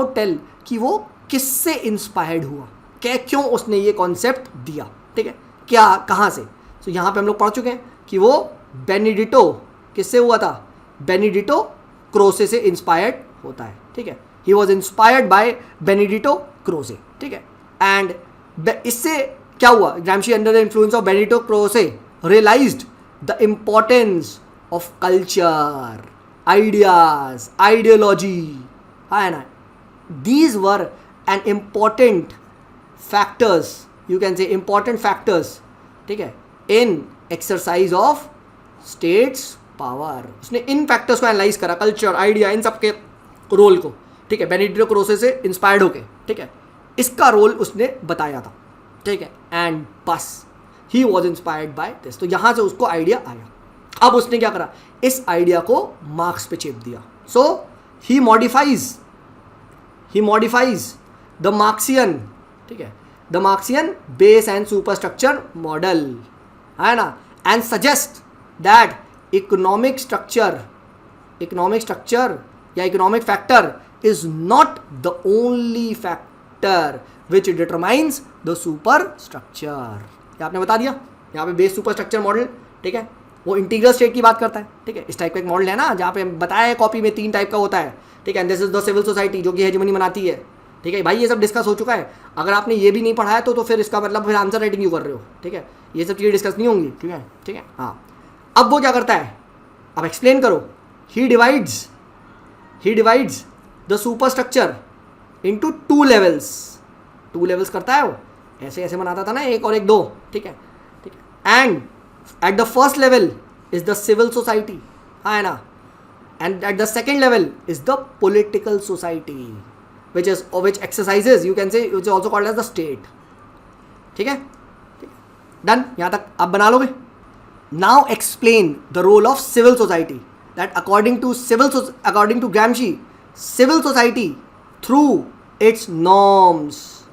टेल कि वो किससे इंस्पायर्ड हुआ, क्या, क्यों उसने ये कॉन्सेप्ट दिया, ठीक है, क्या, कहाँ से। तो यहाँ पे हम लोग पढ़ चुके हैं कि वो बेनेडिक्टो किससे हुआ था, बेनेडिक्टो क्रोसे से इंस्पायर्ड होता है, ठीक है। He was inspired by Benedetto Croce, ठीक है। एंड इससे क्या हुआ, Gramsci under the influence of Benedetto Croce realised the importance of culture, ideas, ideology, है ना, these were an important factors, you can say important factors, ठीक है, in exercise of state's power. उसने इन फैक्टर्स को एनालाइज करा, culture, idea, इन सब के रोल को, ठीक है, बेनेडिक्टो क्रोसे से इंस्पायर्ड होके, ठीक है, इसका रोल उसने बताया था, ठीक है। एंड बस ही वॉज इंस्पायर्ड बाय दिस, तो यहाँ से उसको आइडिया आया। अब उसने क्या करा, इस आइडिया को मार्क्स पे चेप दिया। So he modifies the Marxian, ठीक है, the Marxian base and superstructure model, है ना, and suggest that economic structure या economic factor is not the only factor which determines the super structure. ये आपने बता दिया, यहाँ पे बेस सुपर स्ट्रक्चर मॉडल, ठीक है, वो इंटीग्रल स्टेट की बात करता है, ठीक है। इस टाइप का एक मॉडल है ना, जहाँ पे बताया है कॉपी में 3 टाइप का होता है, ठीक है। This is the civil society जो कि हेजिमनी बनाती है, ठीक है भाई, ये सब डिस्कस हो चुका है। अगर आपने ये भी नहीं पढ़ा है तो फिर इसका मतलब फिर आंसर राइटिंग क्यों कर रहे हो, ठीक है, ये सब चीज़ें डिस्कस नहीं होंगी, ठीक है, ठीक है। हाँ, अब वो क्या करता है, अब एक्सप्लेन करो। He divides the super structure into 2 levels करता है वो, ऐसे ऐसे बनाता था ना, 1 और 1 2, ठीक है, ठीक है। And at the first level is the civil society, है ना, and at the second level is the political society which exercises, you can say, which is also called as the state, ठीक है, डन, यहाँ तक आप बना लोगे। Now explain the role of civil society, that according to Gramsci, civil society through its norms,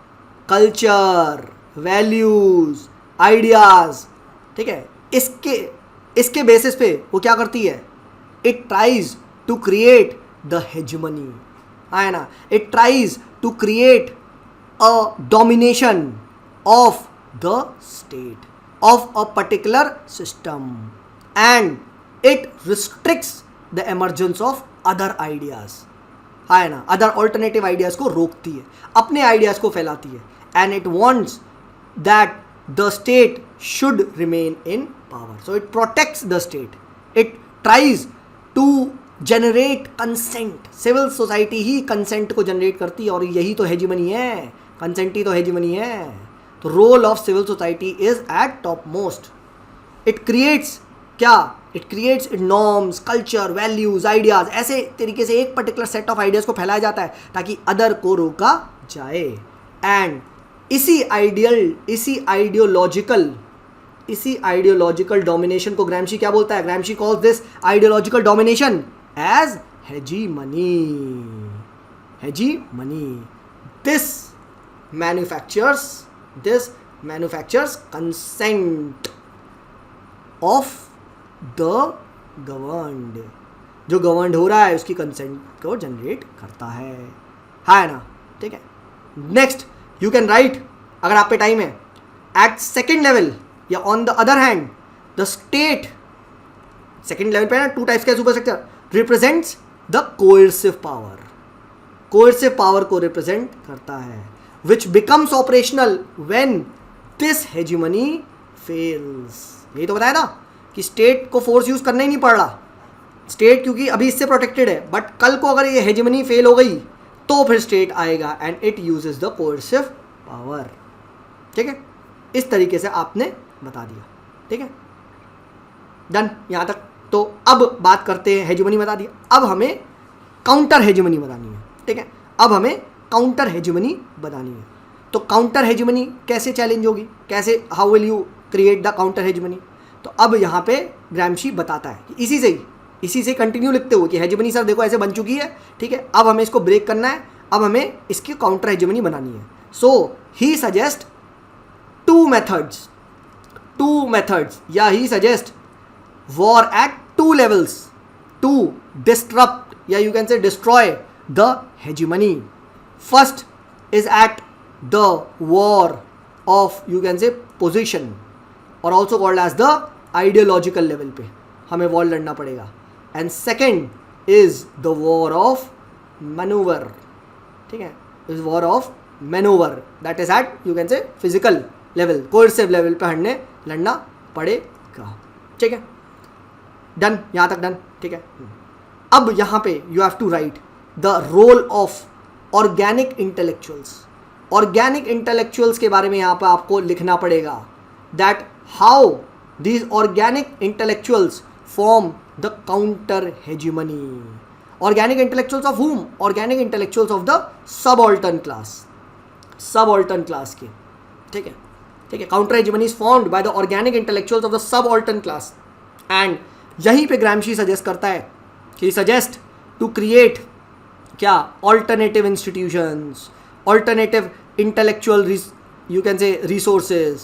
culture, values, ideas, ठीक है, इसके बेसिस पे वो क्या करती है, it tries to create the hegemony, है ना, it tries to create a domination of the state, of a particular system, and it restricts the emergence of other ideas, है ना, other alternative ideas को रोकती है, अपने ideas को फैलाती है, and it wants that the state should remain in power, so it protects the state, it tries to generate consent, civil society he consent को generate करती है, और यही तो hegemony है, consent ही तो hegemony है. तो role of civil society is at top most. It creates क्या, it creates norms, culture, values, ideas, ऐसे तरीके से एक पर्टिकुलर सेट ऑफ आइडियाज को फैलाया जाता है ताकि अदर को रोका जाए. एंड इसी आइडियोलॉजिकल डोमिनेशन को ग्रैमशी क्या बोलता है, Gramsci calls this ideological domination as hegemony. This manufactures consent of the governed. जो गवर्नड हो रहा है उसकी कंसेंट को जनरेट करता है ना, ठीक है. नेक्स्ट यू कैन राइट, अगर आप पे टाइम है, एट सेकेंड लेवल या on the other hand the state, second level पे ना टू टाइप्स का super structure, represents the coercive power को रिप्रेजेंट करता है, which becomes operational when this hegemony fails. यही तो बताया ना कि स्टेट को फोर्स यूज करना ही नहीं पड़ रहा, स्टेट क्योंकि अभी इससे प्रोटेक्टेड है, बट कल को अगर ये हेजेमनी फेल हो गई तो फिर स्टेट आएगा and it uses the coercive power. ठीक है, इस तरीके से आपने बता दिया. ठीक है, डन यहाँ तक. तो अब बात करते हैं, हेजेमनी बता दिया, अब हमें काउंटर हेजेमनी बतानी है. ठीक है, अब हमें काउंटर हेजेमनी बतानी है. तो काउंटर हेजेमनी कैसे चैलेंज होगी, कैसे, how will you create the counter hegemony. तो अब यहाँ पे ग्रैमशी बताता है कि इसी से कंटिन्यू लिखते हुए कि हेजेमनी सर देखो ऐसे बन चुकी है. ठीक है, अब हमें इसको ब्रेक करना है, अब हमें इसकी काउंटर हेजेमनी बनानी है. So he suggest two methods या he suggest war at two levels to disrupt या you can say destroy the hegemony. First is at the war of, you can say, position, or also called as the ideological level पे हमें war लड़ना पड़ेगा. And second is the war of maneuver. ठीक है, is war of maneuver, that is at, you can say, physical level, coercive level पे हमें लड़ना पड़ेगा. ठीक है, डन, यहाँ तक डन. ठीक है, अब यहाँ पे you have to write the role of organic intellectuals के बारे में यहाँ पर आपको लिखना पड़ेगा. That how these organic intellectuals form the counter hegemony. Organic intellectuals of हुम, organic intellectuals of the subaltern class के. ठीक है, counter hegemony is formed by the organic intellectuals of the subaltern class. And यहीं पे ग्रैमशी suggest करता है कि suggest to create क्या, alternative institutions, alternative intellectual you can से रिसोर्सेज,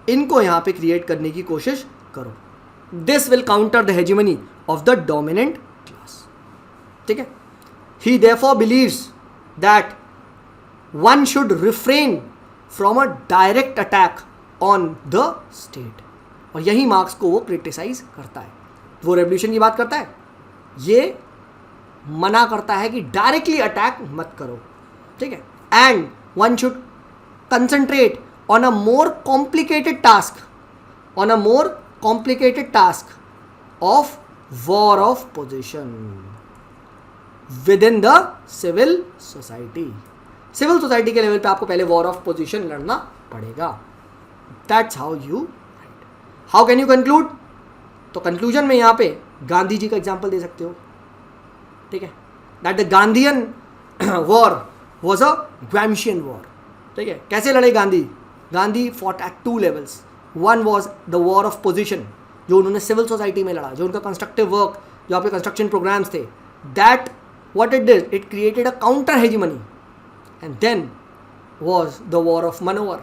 इनको यहाँ पे क्रिएट करने की कोशिश करो. This will counter the hegemony of the dominant class. ठीक है, he therefore believes that one should refrain from a direct attack on the state. और यही मार्क्स को वो क्रिटिसाइज करता है. वो रेवोल्यूशन की बात करता है, ये मना करता है कि डायरेक्टली अटैक मत करो. ठीक है, and one should concentrate on a more complicated task of war of position within the civil society. Civil society के लेवल पे आपको पहले वॉर ऑफ पोजीशन लड़ना पड़ेगा. That's how can you conclude. तो कंक्लूजन में यहाँ पे गांधी जी का एग्जाम्पल दे सकते हो. ठीक है, that the Gandhian war was a Gramscian war. ठीक है, कैसे लड़े Gandhi fought at two levels. One was the war of position, जो उन्होंने सिविल सोसाइटी में लड़ा, जो उनका कंस्ट्रक्टिव वर्क, जो आपके कंस्ट्रक्शन प्रोग्राम्स थे. That what it did, it created a counter hegemony. And then was the war of Manohar,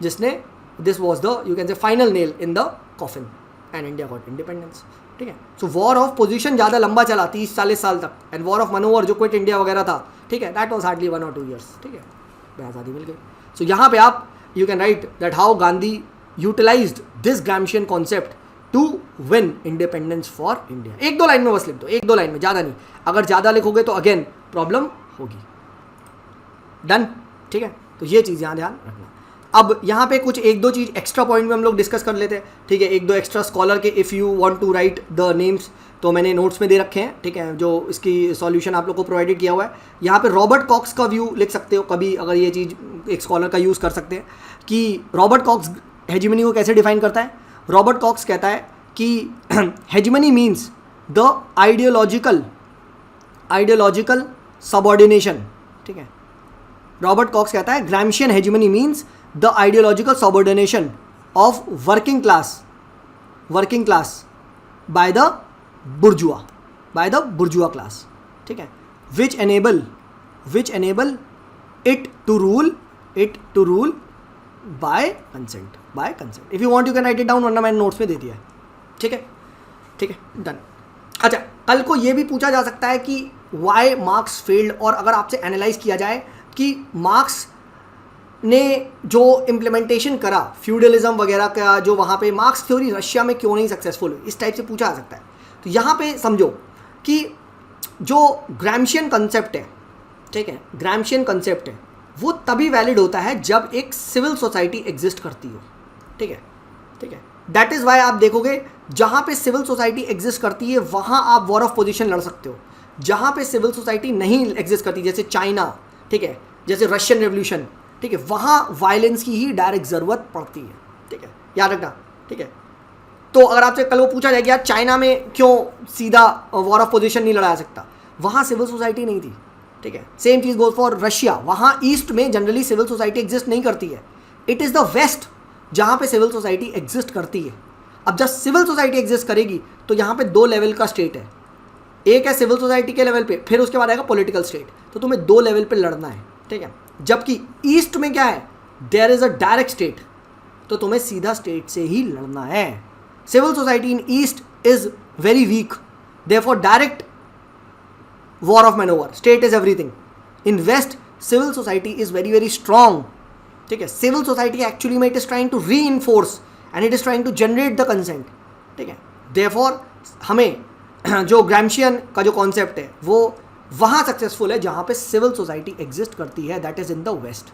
जिसने this was the you can say final nail in the coffin and India got independence. ठीक है. So war of position ज़्यादा लंबा चला 30-40 साल तक, and war of Manohar जो quit India वगैरह था, ठीक है, that was hardly 1 or 2 years. ठीक है, आज़ादी मिल गई. So यहाँ पे आप you can write that how Gandhi utilized this Gramscian concept to win independence for India. 1-2 line में बस लिख दो, 1-2 लाइन में, ज़्यादा नहीं. अगर ज़्यादा लिखोगे तो अगेन प्रॉब्लम होगी. डन. ठीक है, तो ये चीज़ यहाँ ध्यान रखना. अब यहाँ पे कुछ 1-2 चीज़ एक्स्ट्रा पॉइंट में हम लोग डिस्कस कर लेते हैं. ठीक है, 1-2 एक्स्ट्रा स्कॉलर के if you want to write the names तो मैंने नोट्स में दे रखे हैं. ठीक है, जो इसकी सॉल्यूशन आप लोग को प्रोवाइडेड किया हुआ है. यहाँ पे रॉबर्ट कॉक्स का व्यू लिख सकते हो कभी, अगर ये चीज़ एक स्कॉलर का यूज़ कर सकते हैं कि रॉबर्ट कॉक्स हेजिमनी को कैसे डिफाइन करता है. रॉबर्ट कॉक्स कहता है कि hegemony means the ideological subordination. ठीक है, रॉबर्ट कॉक्स कहता है Gramscian hegemony means the ideological subordination of working class by the bourgeois class. ठीक है, which enable it to rule by consent. If you want you can write it down, वरना मैंने notes में दे दिया है. ठीक है, डन. अच्छा, कल को ये भी पूछा जा सकता है कि वाई मार्क्स फेल्ड, और अगर आपसे एनालाइज किया जाए कि मार्क्स ने जो इम्प्लीमेंटेशन करा फ्यूडलिज्म वगैरह का, जो वहाँ पे मार्क्स थ्योरी रशिया में क्यों नहीं सक्सेसफुल हुई, इस टाइप से पूछा जा सकता है. तो यहाँ पे समझो कि जो ग्राम्शियन कंसेप्ट है, ठीक है, ग्राम्शियन कंसेप्ट है, वो तभी वैलिड होता है जब एक सिविल सोसाइटी एग्जिस्ट करती हो. ठीक है, दैट इज़ वाई आप देखोगे जहाँ पे सिविल सोसाइटी एग्जिस्ट करती है वहाँ आप वॉर ऑफ पोजीशन लड़ सकते हो. जहाँ पे सिविल सोसाइटी नहीं एग्जिस्ट करती, जैसे चाइना, ठीक है, जैसे रशियन रेवोल्यूशन, ठीक है, वहाँ वायलेंस की ही डायरेक्ट ज़रूरत पड़ती है. ठीक है, याद रखना. ठीक है, तो अगर आपसे कल वो पूछा जाए कि यार चाइना में क्यों सीधा वॉर ऑफ पोजीशन नहीं लड़ा सकता, वहाँ सिविल सोसाइटी नहीं थी. ठीक है, सेम चीज़ गोज फॉर रशिया. वहाँ ईस्ट में जनरली सिविल सोसाइटी एग्जिस्ट नहीं करती है. इट इज़ द वेस्ट जहाँ पे सिविल सोसाइटी एग्जिस्ट करती है. अब जब सिविल सोसाइटी एग्जिस्ट करेगी तो यहाँ पे 2 लेवल का स्टेट है. एक है सिविल सोसाइटी के लेवल पे, फिर उसके बाद आएगा पॉलिटिकल स्टेट. तो तुम्हें 2 लेवल पे लड़ना है. ठीक है, जबकि ईस्ट में क्या है, there is a direct state, तो तुम्हें सीधा स्टेट से ही लड़ना है. Civil society in east is very weak, therefore direct war of manoeuvre, state is everything. In west civil society is very very strong. ठीक है, सिविल सोसाइटी एक्चुअली में it is trying to reinforce and it is trying to generate the consent. ठीक है, therefore हमें जो ग्राम्शियन का जो concept है वो वहाँ सक्सेसफुल है जहाँ पे सिविल सोसाइटी एग्जिस्ट करती है, that is in the west.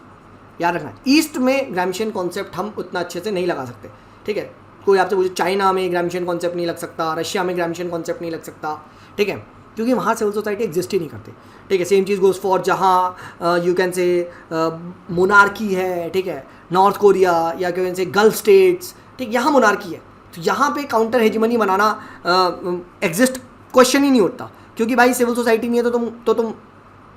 याद रखना, ईस्ट में ग्राम्शियन कॉन्सेप्ट हम उतना अच्छे से नहीं लगा सकते. ठीक है, कोई आपसे पूछे चाइना में ग्राम्शियन कॉन्सेप्ट नहीं लग सकता, रशिया में ग्राम्शियन कॉन्सेप्ट नहीं लग सकता. ठीक है, क्योंकि वहाँ सिविल सोसाइटी एग्जिस्ट ही नहीं करती. ठीक है, सेम चीज़ गोज़ फॉर जहाँ यू कैन से मोनार्की है. ठीक है, नॉर्थ कोरिया या कैन से गल्फ स्टेट्स. ठीक, यहाँ मोनार्की है, तो यहाँ पे काउंटर हेजिमनी बनाना एग्जिस्ट क्वेश्चन ही नहीं होता, क्योंकि भाई सिविल सोसाइटी नहीं है तो तुम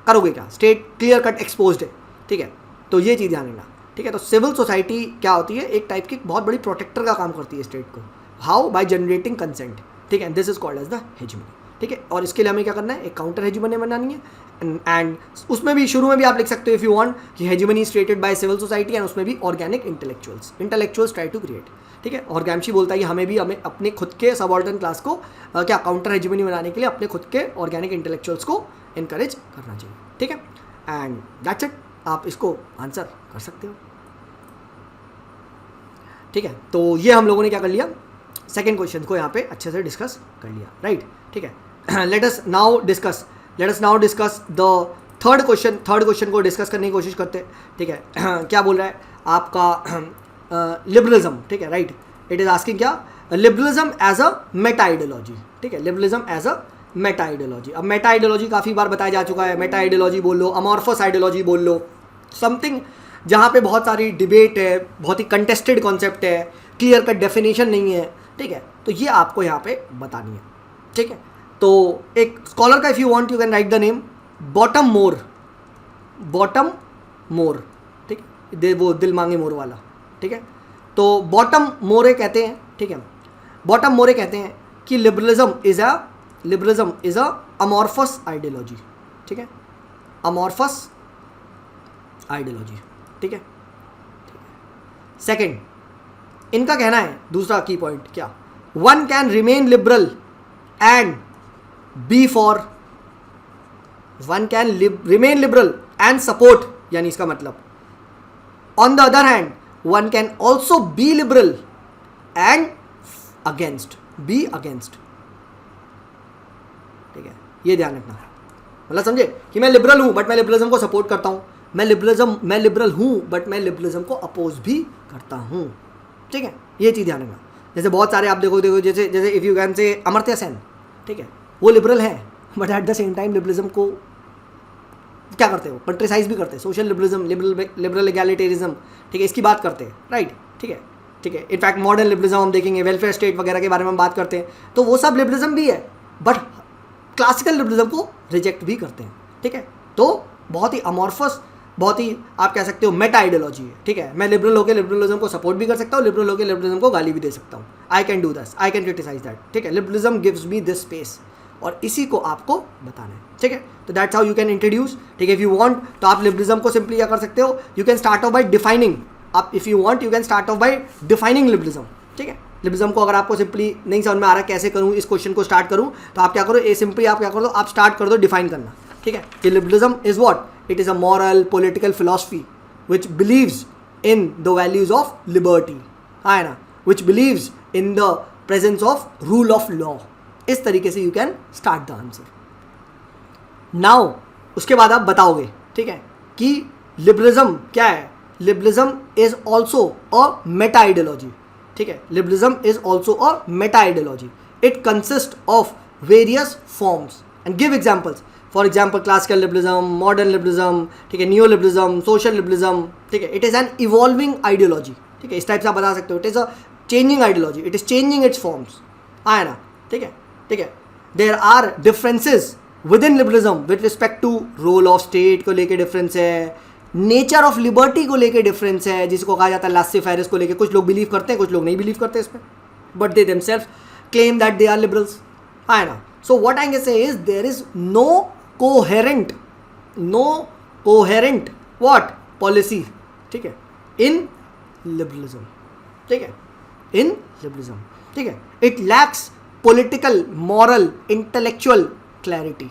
करोगे क्या, स्टेट क्लियर कट एक्सपोज्ड है. ठीक है, तो ये चीज़ ध्यान रखना. ठीक है, तो सिविल सोसाइटी क्या होती है, एक टाइप की बहुत बड़ी प्रोटेक्टर का काम करती है स्टेट को. How, by generating consent. ठीक है, this is called as the hegemony. ठीक है, और इसके लिए हमें क्या करना है, एक काउंटर हेजिमनी बनानी है. एंड उसमें भी शुरू में भी आप लिख सकते हो इफ़ यू वांट कि hegemony is created by civil society, and उसमें भी organic intellectuals try to create. ठीक है, और ग्राम्शी बोलता है कि हमें अपने खुद के सबऑर्डिनेट क्लास को क्या काउंटर हेजिमनी बनाने के लिए अपने खुद के ऑर्गेनिक इंटेलेक्चुअल्स को इनकरेज करना चाहिए. ठीक है, एंड दैट्स इट. आप इसको आंसर कर सकते हो. ठीक है, तो ये हम लोगों ने क्या कर लिया, सेकेंड क्वेश्चन को यहाँ पे अच्छे से डिस्कस कर लिया. राइट. ठीक है, let us now discuss the third question को डिस्कस करने की कोशिश करते हैं. ठीक है, क्या बोल रहा है आपका लिबरलिज्म. ठीक है, राइट. इट इज़ आस्किंग क्या, liberalism as a meta ideology. ठीक है, liberalism as a meta ideology. अब मेटा आइडियोलॉजी काफ़ी बार बताया जा चुका है. मेटा आइडियोलॉजी बोल लो, अमॉर्फस आइडियोलॉजी बोल लो, समथिंग जहाँ पे बहुत सारी डिबेट है, बहुत ही कंटेस्टेड कॉन्सेप्ट है, क्लियर कट डेफिनेशन नहीं है. ठीक है, तो ये आपको यहाँ पे बतानी है. ठीक है, तो एक स्कॉलर का if you want you can write the name bottom more. ठीक है, वो दिल मांगे मोर वाला. ठीक है, तो बॉटम मोरे कहते हैं. ठीक है, बॉटम मोरे कहते हैं कि liberalism is a amorphous ideology. ठीक है, अमॉर्फस आइडियोलॉजी. ठीक है। सेकंड, इनका कहना है, दूसरा की पॉइंट क्या, one can remain liberal and be for, one can remain liberal and support, यानी इसका मतलब on the other hand one can also be liberal and against, be against, ठीक है, ये ध्यान रखना। मतलब समझे कि मैं लिबरल हूं बट मैं लिबरलिज्म को सपोर्ट करता हूं, मैं लिबरल हूं बट मैं लिबरलिज्म को अपोज भी करता हूं, ठीक है, ये चीज़ ध्यान रखना। जैसे बहुत सारे आप देखो जैसे इफ़ यू कैन से अमर्त्य सेन, ठीक है, वो लिबरल है but at the same time liberalism को क्या करते हो, कंट्रीसाइज भी करते हैं, सोशल लिबरलिज्म, लिबरल एगैलिटेरिज्म, ठीक है, इसकी बात करते हैं, राइट, ठीक है, ठीक है। इनफैक्ट मॉडर्न लिबरलिज्म हम देखेंगे, वेलफेयर स्टेट वगैरह के बारे में हम बात करते हैं, तो वो सब लिबरलिज्म भी है बट क्लासिकल लिबरलिज्म को रिजेक्ट भी करते हैं, ठीक है। तो बहुत ही अमॉर्फस, बहुत ही आप कह सकते हो मेटा आइडियोलॉजी है, ठीक है। मैं लिबरल होकर लिबरलिज्म को सपोर्ट भी कर सकता हूँ, लिबरल होकर लिबरलिज्म को गाली भी दे सकता हूँ, I can do this, I can criticise that, ठीक है। Liberalism gives me this space और इसी को आपको बताना है, ठीक है। तो that's how you can introduce, ठीक है। इफ यू वांट तो आप लिबरलिज्म को सिंपली क्या कर सकते हो, you can start off by defining, आप if you want you can start off by defining liberalism, ठीक है। लिबरलिज्म को अगर आपको सिंपली नहीं समझ में आ रहा कैसे करूँ, इस क्वेश्चन को स्टार्ट करूँ, तो आप क्या करो, ये सिंपली आप क्या कर दो, आप स्टार्ट कर दो डिफाइन करना, ठीक है। कि liberalism is what, it is a moral political philosophy which believes in the values of liberty, है ना, which believes in the presence of rule of law. इस तरीके से you can start the answer. Now उसके बाद आप बताओगे, ठीक है, कि लिबरलिज्म क्या है। Liberalism is also a meta ideology, ठीक है। Liberalism is also a meta ideology, it consist of various forms and give examples. For example classical liberalism, modern liberalism, ठीक है, नियो लिबरलिज्म, सोशल लिबरलिज्म, ठीक है। It is an evolving ideology, ठीक है, इस type से आप बता सकते हो। It is a changing ideology, it is changing it's forms, है ना, ठीक है, ठीक है। There are differences within liberalism with respect to role of state को लेके डिफरेंस है, नेचर ऑफ लिबर्टी को लेके डिफरेंस है, जिसको कहा जाता है लास्से फेरिस को लेके। कुछ लोग बिलीव करते हैं, कुछ लोग नहीं बिलीव करते इसमें, but they themselves claim that they are liberals, है ना। So what I can say is there is no coherent what policy, ठीक है, इन लिबरलिज्म, ठीक है, इन लिबरलिज्म, ठीक है। It lacks political, moral, intellectual clarity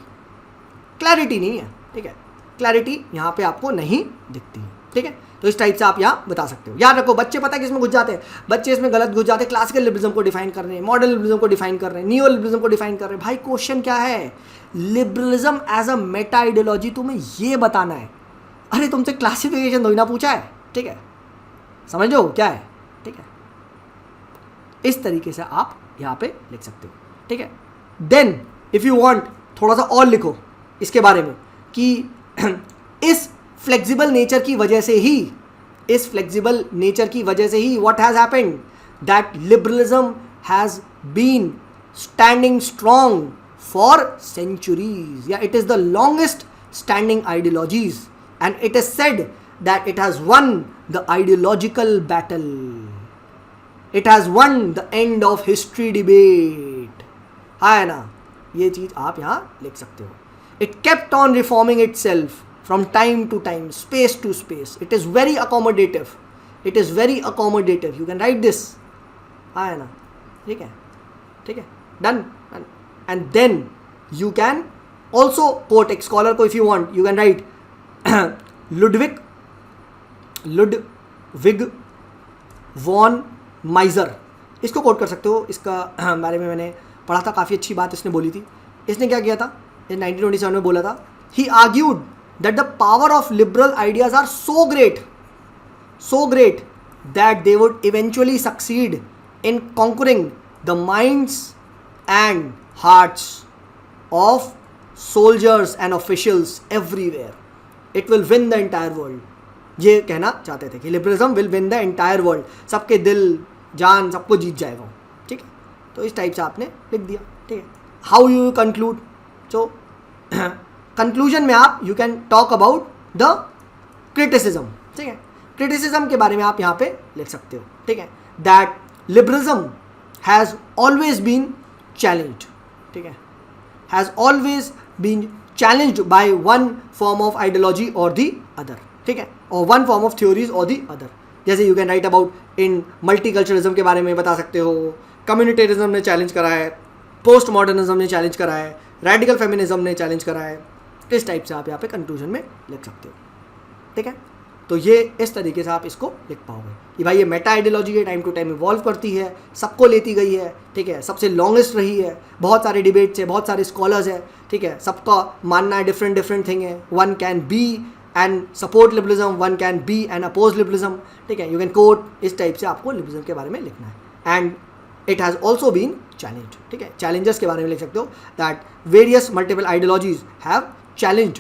नहीं है, ठीक है, क्लैरिटी यहाँ पे आपको नहीं दिखती है, ठीक है। तो इस टाइप से आप यहाँ बता सकते हो। याद रखो, बच्चे पता है कि इसमें घुस जाते हैं, बच्चे इसमें गलत घुस जाते हैं, क्लासिकल लिबरलिज्म को डिफाइन कर रहे हैं, मॉडर्न लिबरलिज्म को डिफाइन कर रहे हैं, नियो लिबरलिज्म को डिफाइन कर रहे हैं। भाई क्वेश्चन क्या है, liberalism as a meta ideology तुम्हें ये बताना है। अरे तुमसे क्लासिफिकेशन थोड़ी ना पूछा है, ठीक है, समझ लो क्या है, ठीक है। इस तरीके से आप यहाँ पे लिख सकते हो, ठीक है। देन इफ यू वांट थोड़ा सा और लिखो इसके बारे में कि इस फ्लेक्सिबल नेचर की वजह से ही, what has happened, that liberalism has been standing strong for centuries, या it is the longest standing ideologies and it is said that it has won the ideological battle, it has won the end of history debate, है ना। ये चीज आप यहाँ लिख सकते हो। It kept on reforming itself from time to time, space to space. It is very accommodative. You can write this, है ना, ठीक है, ठीक है, done. And then you can also quote एक scholar को if you want, you can write Ludwig von Mises, इसको coat कर सकते हो। इसका बारे में मैंने पढ़ा था, काफ़ी अच्छी बात इसने बोली थी। इसने क्या किया था, 1927 में बोला था, he argued that the power of liberal ideas are so great that they would eventually succeed in conquering the minds and hearts of soldiers and officials everywhere. It will win the entire world. ये कहना चाहते थे कि liberalism will win the entire world, सबके दिल जान सबको जीत जाएगा, ठीक है। तो इस टाइप से आपने लिख दिया, ठीक है। How you conclude, so conclusion में आप you can talk about the criticism, ठीक है। क्रिटिसिज्म के बारे में आप यहाँ पे लिख सकते हो, ठीक है, that liberalism has always been challenged, ठीक है, has always been challenged by one form of ideology और दी अदर, ठीक है। और वन फॉर्म ऑफ थ्योरीज और दी अदर। जैसे you can write about in multiculturalism के बारे में बता सकते हो, कम्युनिटेरिज्म ने चैलेंज करा है, पोस्ट मॉडर्निज्म ने चैलेंज करा है, रेडिकल फेमिनिज्म ने चैलेंज करा है। इस टाइप से आप यहाँ पे कंक्लूजन में लिख सकते हो, ठीक है। तो ये इस तरीके से आप इसको लिख पाओगे कि भाई ये मेटा आइडियोलॉजी है, टाइम टू टाइम इवॉल्व करती है, सबको लेती गई है, ठीक है, सबसे लॉन्गेस्ट रही है, बहुत सारे डिबेट्स है, बहुत सारे स्कॉलर्स है, ठीक है, सबका मानना है डिफरेंट थिंग है। One can be and support liberalism, one can be and oppose liberalism, ठीक है, यू कैन कोट। इस टाइप से आपको लिबरलिज्म के बारे में लिखना है। And it has also been challenge, ठीक है, चैलेंजर्स के बारे में लिख सकते हो that various multiple ideologies have challenged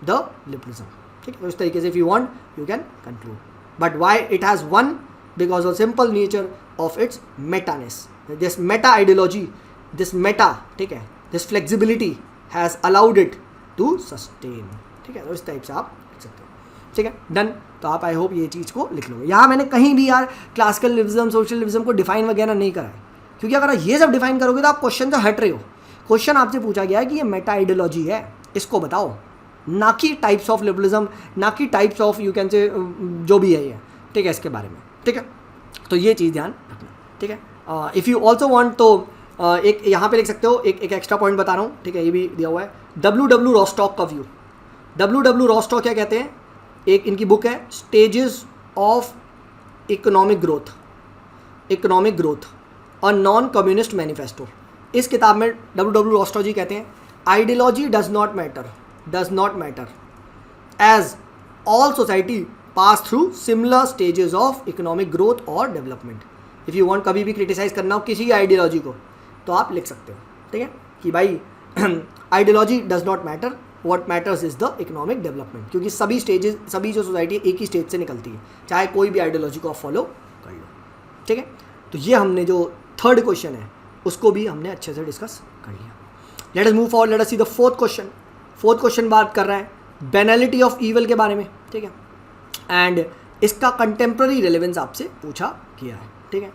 the liberalism, ठीक है। इस तरीके से if you want you can conclude, but why it has won, because of simple nature of its metaness. This meta ideology, this meta, ठीक है, this flexibility has allowed it to sustain, ठीक है। तो इस टाइप से आप लिख सकते हो, ठीक है, डन। तो आप आई होप ये चीज़ को लिख लोगे। यहाँ मैंने कहीं भी यार क्लासिकल लिबरलिज्म, सोशल लिबरलिज्म को डिफाइन वगैरह नहीं करा है, क्योंकि अगर ये सब डिफाइन करोगे तो आप क्वेश्चन से हट रहे हो। क्वेश्चन आपसे पूछा गया है कि ये मेटा आइडियोलॉजी है, इसको बताओ, ना कि टाइप्स ऑफ लिबरलिज्म, ना कि टाइप्स ऑफ यू कैन से जो भी है ये, ठीक है, इसके बारे में, ठीक है। तो ये चीज़ ध्यान रखना, ठीक है। इफ़ यू ऑल्सो वांट तो एक यहाँ पे लिख सकते हो, एक एक्स्ट्रा पॉइंट बता रहा हूँ, ठीक है, ये भी दिया हुआ है, W रॉस्टॉक का व्यू। W रॉस्टॉक क्या कहते हैं? एक इनकी बुक है स्टेजेस ऑफ इकोनॉमिक ग्रोथ और नॉन कम्युनिस्ट मैनिफेस्टो। इस किताब में W रॉस्टॉक जी कहते हैं ideology does not matter as all society pass through similar stages of economic growth और डेवलपमेंट। इफ़ यू वांट कभी भी क्रिटिसाइज करना हो किसी आइडियोलॉजी को तो आप लिख सकते हो, ठीक है, कि भाई ideology does not matter, what matters is the economic development, क्योंकि सभी स्टेजेस, सभी जो सोसाइटी एक ही स्टेज से निकलती है, चाहे कोई भी आइडियोलॉजी को आप फॉलो कर लो, ठीक है। तो ये हमने जो थर्ड क्वेश्चन है उसको भी हमने अच्छे से डिस्कस कर लिया। Let us move forward, let us see the fourth question. Fourth question बात कर रहा है बेनालिटी ऑफ ईवल के बारे में, ठीक है, एंड इसका कंटेम्प्रेरी रिलेवेंस आपसे पूछा गया है, ठीक है।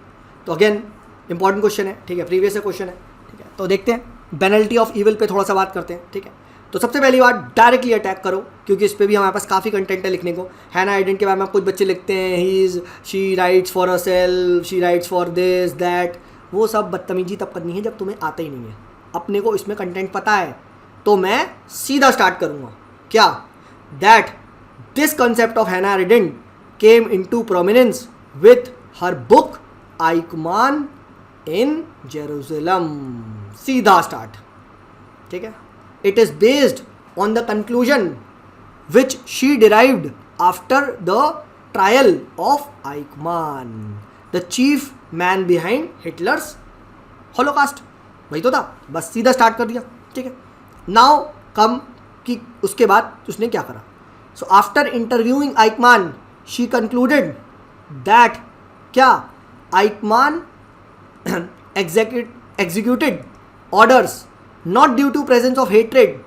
तो अगेन इंपॉर्टेंट क्वेश्चन है, ठीक है, प्रीवियस से क्वेश्चन है, ठीक है। तो देखते हैं बेनालिटी ऑफ ईवल पे थोड़ा सा बात करते हैं, ठीक है। तो सबसे पहली बात डायरेक्टली अटैक करो, क्योंकि इस पर भी हमारे पास काफ़ी कंटेंट है लिखने को। हैना आरेंडेंट के बारे में कुछ बच्चे लिखते हैं she writes for a self, she writes for this that, वो सब बदतमीजी तब करनी है जब तुम्हें आता ही नहीं है। अपने को इसमें कंटेंट पता है तो मैं सीधा स्टार्ट करूँगा क्या, that this concept of Hannah Arendt came into prominence with her book Eichmann in Jerusalem. सीधा स्टार्ट, ठीक है। It is based on the conclusion which she derived after the trial of Eichmann, the chief man behind Hitler's Holocaust। वही तो था, बस सीधा start कर दिया, ठीक है। नाउ कम कि उसके बाद उसने क्या करा। So after interviewing Eichmann she concluded that क्या Eichmann executed orders not due to presence of hatred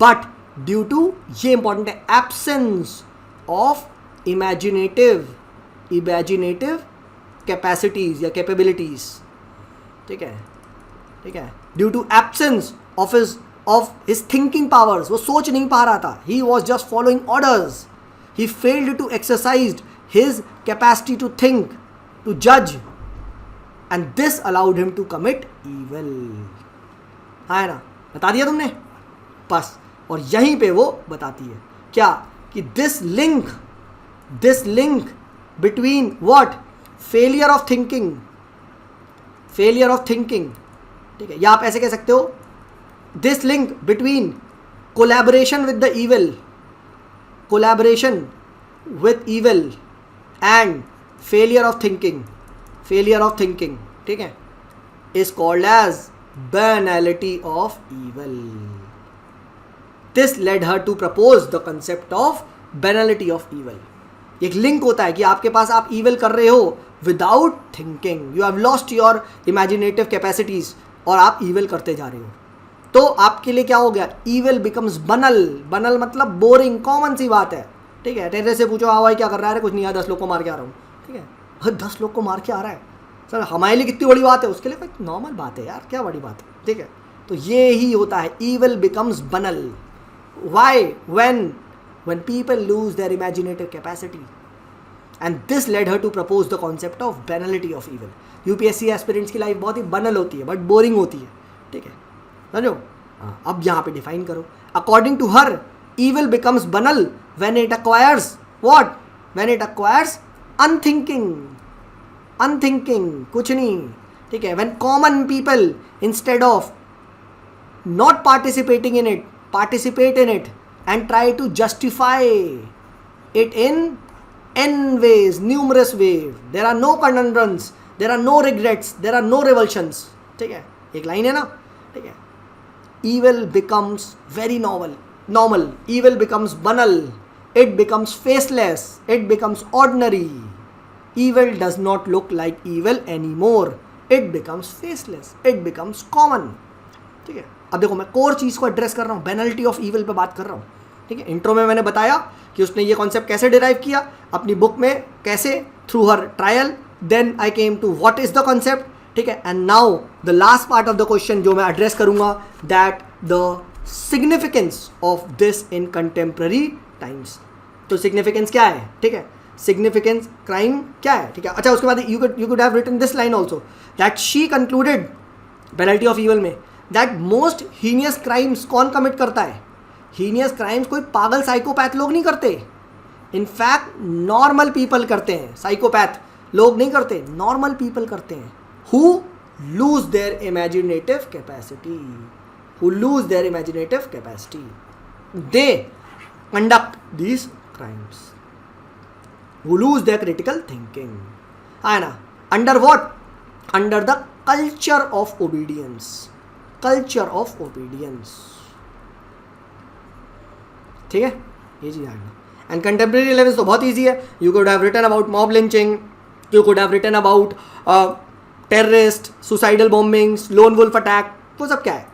but due to, ये important है, absence of imaginative capacities या capabilities, ठीक है, ठीक है, due to absence of his thinking powers। वो सोच नहीं पा रहा था, he was just following orders, he failed to exercise his capacity to think, to judge, and this allowed him to commit evil। है ना, बता दिया तुमने बस। और यहीं पे वो बताती है क्या, कि this link between what, failure of thinking, ठीक है, या आप ऐसे कह सकते हो this link between collaboration with evil and failure of thinking, ठीक है, is called as banality of evil। This led her to propose the concept of banality of evil। एक लिंक होता है कि आपके पास आप evil कर रहे हो without thinking, you have lost your imaginative capacities और आप evil करते जा रहे हो, तो आपके लिए क्या हो गया, evil becomes banal मतलब बोरिंग, कॉमन सी बात है, ठीक है। टेरे से पूछो हाँ भाई क्या कर रहा है, कुछ नहीं यार 10 लोग को मार के आ रहा हूँ, ठीक है। 10 लोग को मार के आ रहा है सर, हमारे लिए कितनी बड़ी बात है, उसके लिए कोई नॉर्मल बात है यार, क्या बड़ी बात है, ठीक है। तो ये ही होता है, ईविल बिकम्स बनल। Why, when when people lose their imaginative capacity. And this led her to propose the concept of banality of evil. UPSC aspirants की लाइफ बहुत ही बनल होती है, बट बोरिंग होती है, ठीक है, समझो. अब यहाँ पे डिफाइन करो. According to her, evil becomes banal when it acquires what? When it acquires unthinking, कुछ नहीं, ठीक है. When common people, instead of not participating in it, participate in it and try to justify it in n ways, numerous ways. There are no conundrums, there are no regrets, there are no revulsions. ठीक है, एक line है ना, ठीक है. Evil becomes very normal. Evil becomes banal. It becomes faceless. It becomes ordinary. Evil does not look like evil anymore. It becomes faceless. It becomes common. ठीक है. अब देखो, मैं कोर चीज़ को एड्रेस कर रहा हूँ, बेनल्टी ऑफ ईविल पे बात कर रहा हूँ, ठीक है. इंट्रो में मैंने बताया कि उसने ये कॉन्सेप्ट कैसे डिराइव किया अपनी बुक में, कैसे, through her trial. Then I came to what is the concept, ठीक है. And now the last part of the question जो मैं एड्रेस करूंगा, that the significance of this in contemporary times. तो सिग्निफिकेंस क्या है, ठीक है, सिग्निफिकेंस क्राइम क्या है, ठीक है. अच्छा, उसके बाद you could have written this line also, that she concluded banality of evil में दैट मोस्ट हीनियस क्राइम्स कौन कमिट करता है. हीनियस क्राइम्स कोई पागल साइकोपैथ लोग नहीं करते. इनफैक्ट नॉर्मल पीपल करते हैं. साइकोपैथ लोग नहीं करते, नॉर्मल पीपल करते हैं. Who lose their imaginative capacity, who lose their imaginative capacity, they conduct these crimes, who lose their critical thinking. है ना. Under what? Under the culture of obedience. Culture of obedience. ठीक है, ये चीज़ आएगा. And contemporary relevance तो बहुत easy है. You could have written about mob lynching. You could have written about terrorist, suicidal bombings, lone wolf attack. वो सब क्या है?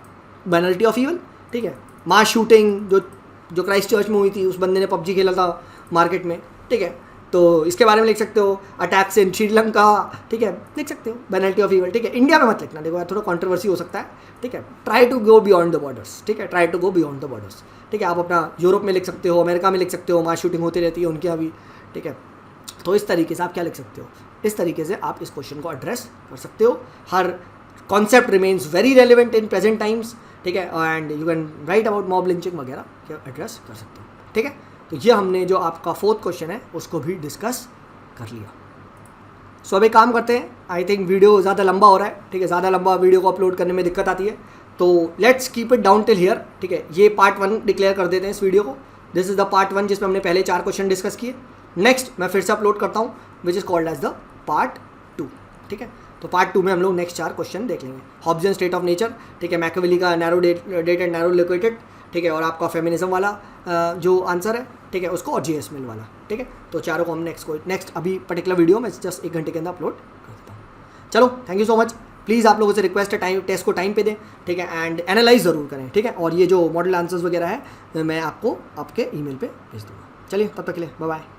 बैनल्टी ऑफ ईवल, ठीक है. मास शूटिंग जो क्राइस्ट चर्च में हुई थी, उस बंदे ने पबजी खेला था मार्केट में, ठीक है. तो इसके बारे में लिख सकते हो. अटैक्स इन श्रीलंका, ठीक है, लिख सकते हो बैनल्टी ऑफ ईवल, ठीक है. इंडिया में मत लिखना, देखो यार थोड़ा कंट्रोवर्सी हो सकता है, ठीक है. Try to go beyond the borders, ठीक है, try to go beyond the borders, ठीक है. आप अपना यूरोप में लिख सकते हो, अमेरिका में लिख सकते हो, मास शूटिंग होती रहती है उनके यहाँ भी, ठीक है. तो इस तरीके से आप क्या लिख सकते हो, इस तरीके से आप इस क्वेश्चन को एड्रेस कर सकते हो. Her concept remains very relevant in present times, ठीक है. And you can write about mob lynching वगैरह एड्रेस कर सकते हो, ठीक है. तो ये हमने जो आपका फोर्थ क्वेश्चन है उसको भी डिस्कस कर लिया. सो अब एक काम करते हैं, आई थिंक वीडियो ज़्यादा लंबा हो रहा है, ठीक है. ज़्यादा लंबा वीडियो को अपलोड करने में दिक्कत आती है, तो let's keep it down till here, ठीक है. ये पार्ट 1 डिक्लेयर कर देते हैं इस वीडियो को. दिस इज़ द पार्ट 1 जिसमें हमने पहले 4 क्वेश्चन डिस्कस किए. नेक्स्ट मैं फिर से अपलोड करता हूँ, which is called as the part 2, ठीक है. तो पार्ट 2 में हम लोग नेक्स्ट 4 क्वेश्चन देख लेंगे. Hobbes and state of nature, ठीक है, मैकियावेली का narrow date and narrow located, ठीक है, और आपका फेमिनिज्म वाला जो आंसर है, ठीक है, उसको, और JS मिल वाला, ठीक है. तो चारों को हम नेक्स्ट अभी पर्टिकुलर वीडियो में जस्ट 1 घंटे के अंदर अपलोड कर देता हूँ. चलो, thank you so much. Please आप लोगों से रिक्वेस्ट है, टाइम टेस्ट को टाइम पे दें, ठीक है, एंड एनालाइज ज़रूर करें, ठीक है. और ये जो मॉडल आंसर्स वगैरह है मैं आपको आपके ईमेल पे भेज दूँगा. चलिए, तब तक के लिए बाय बाय.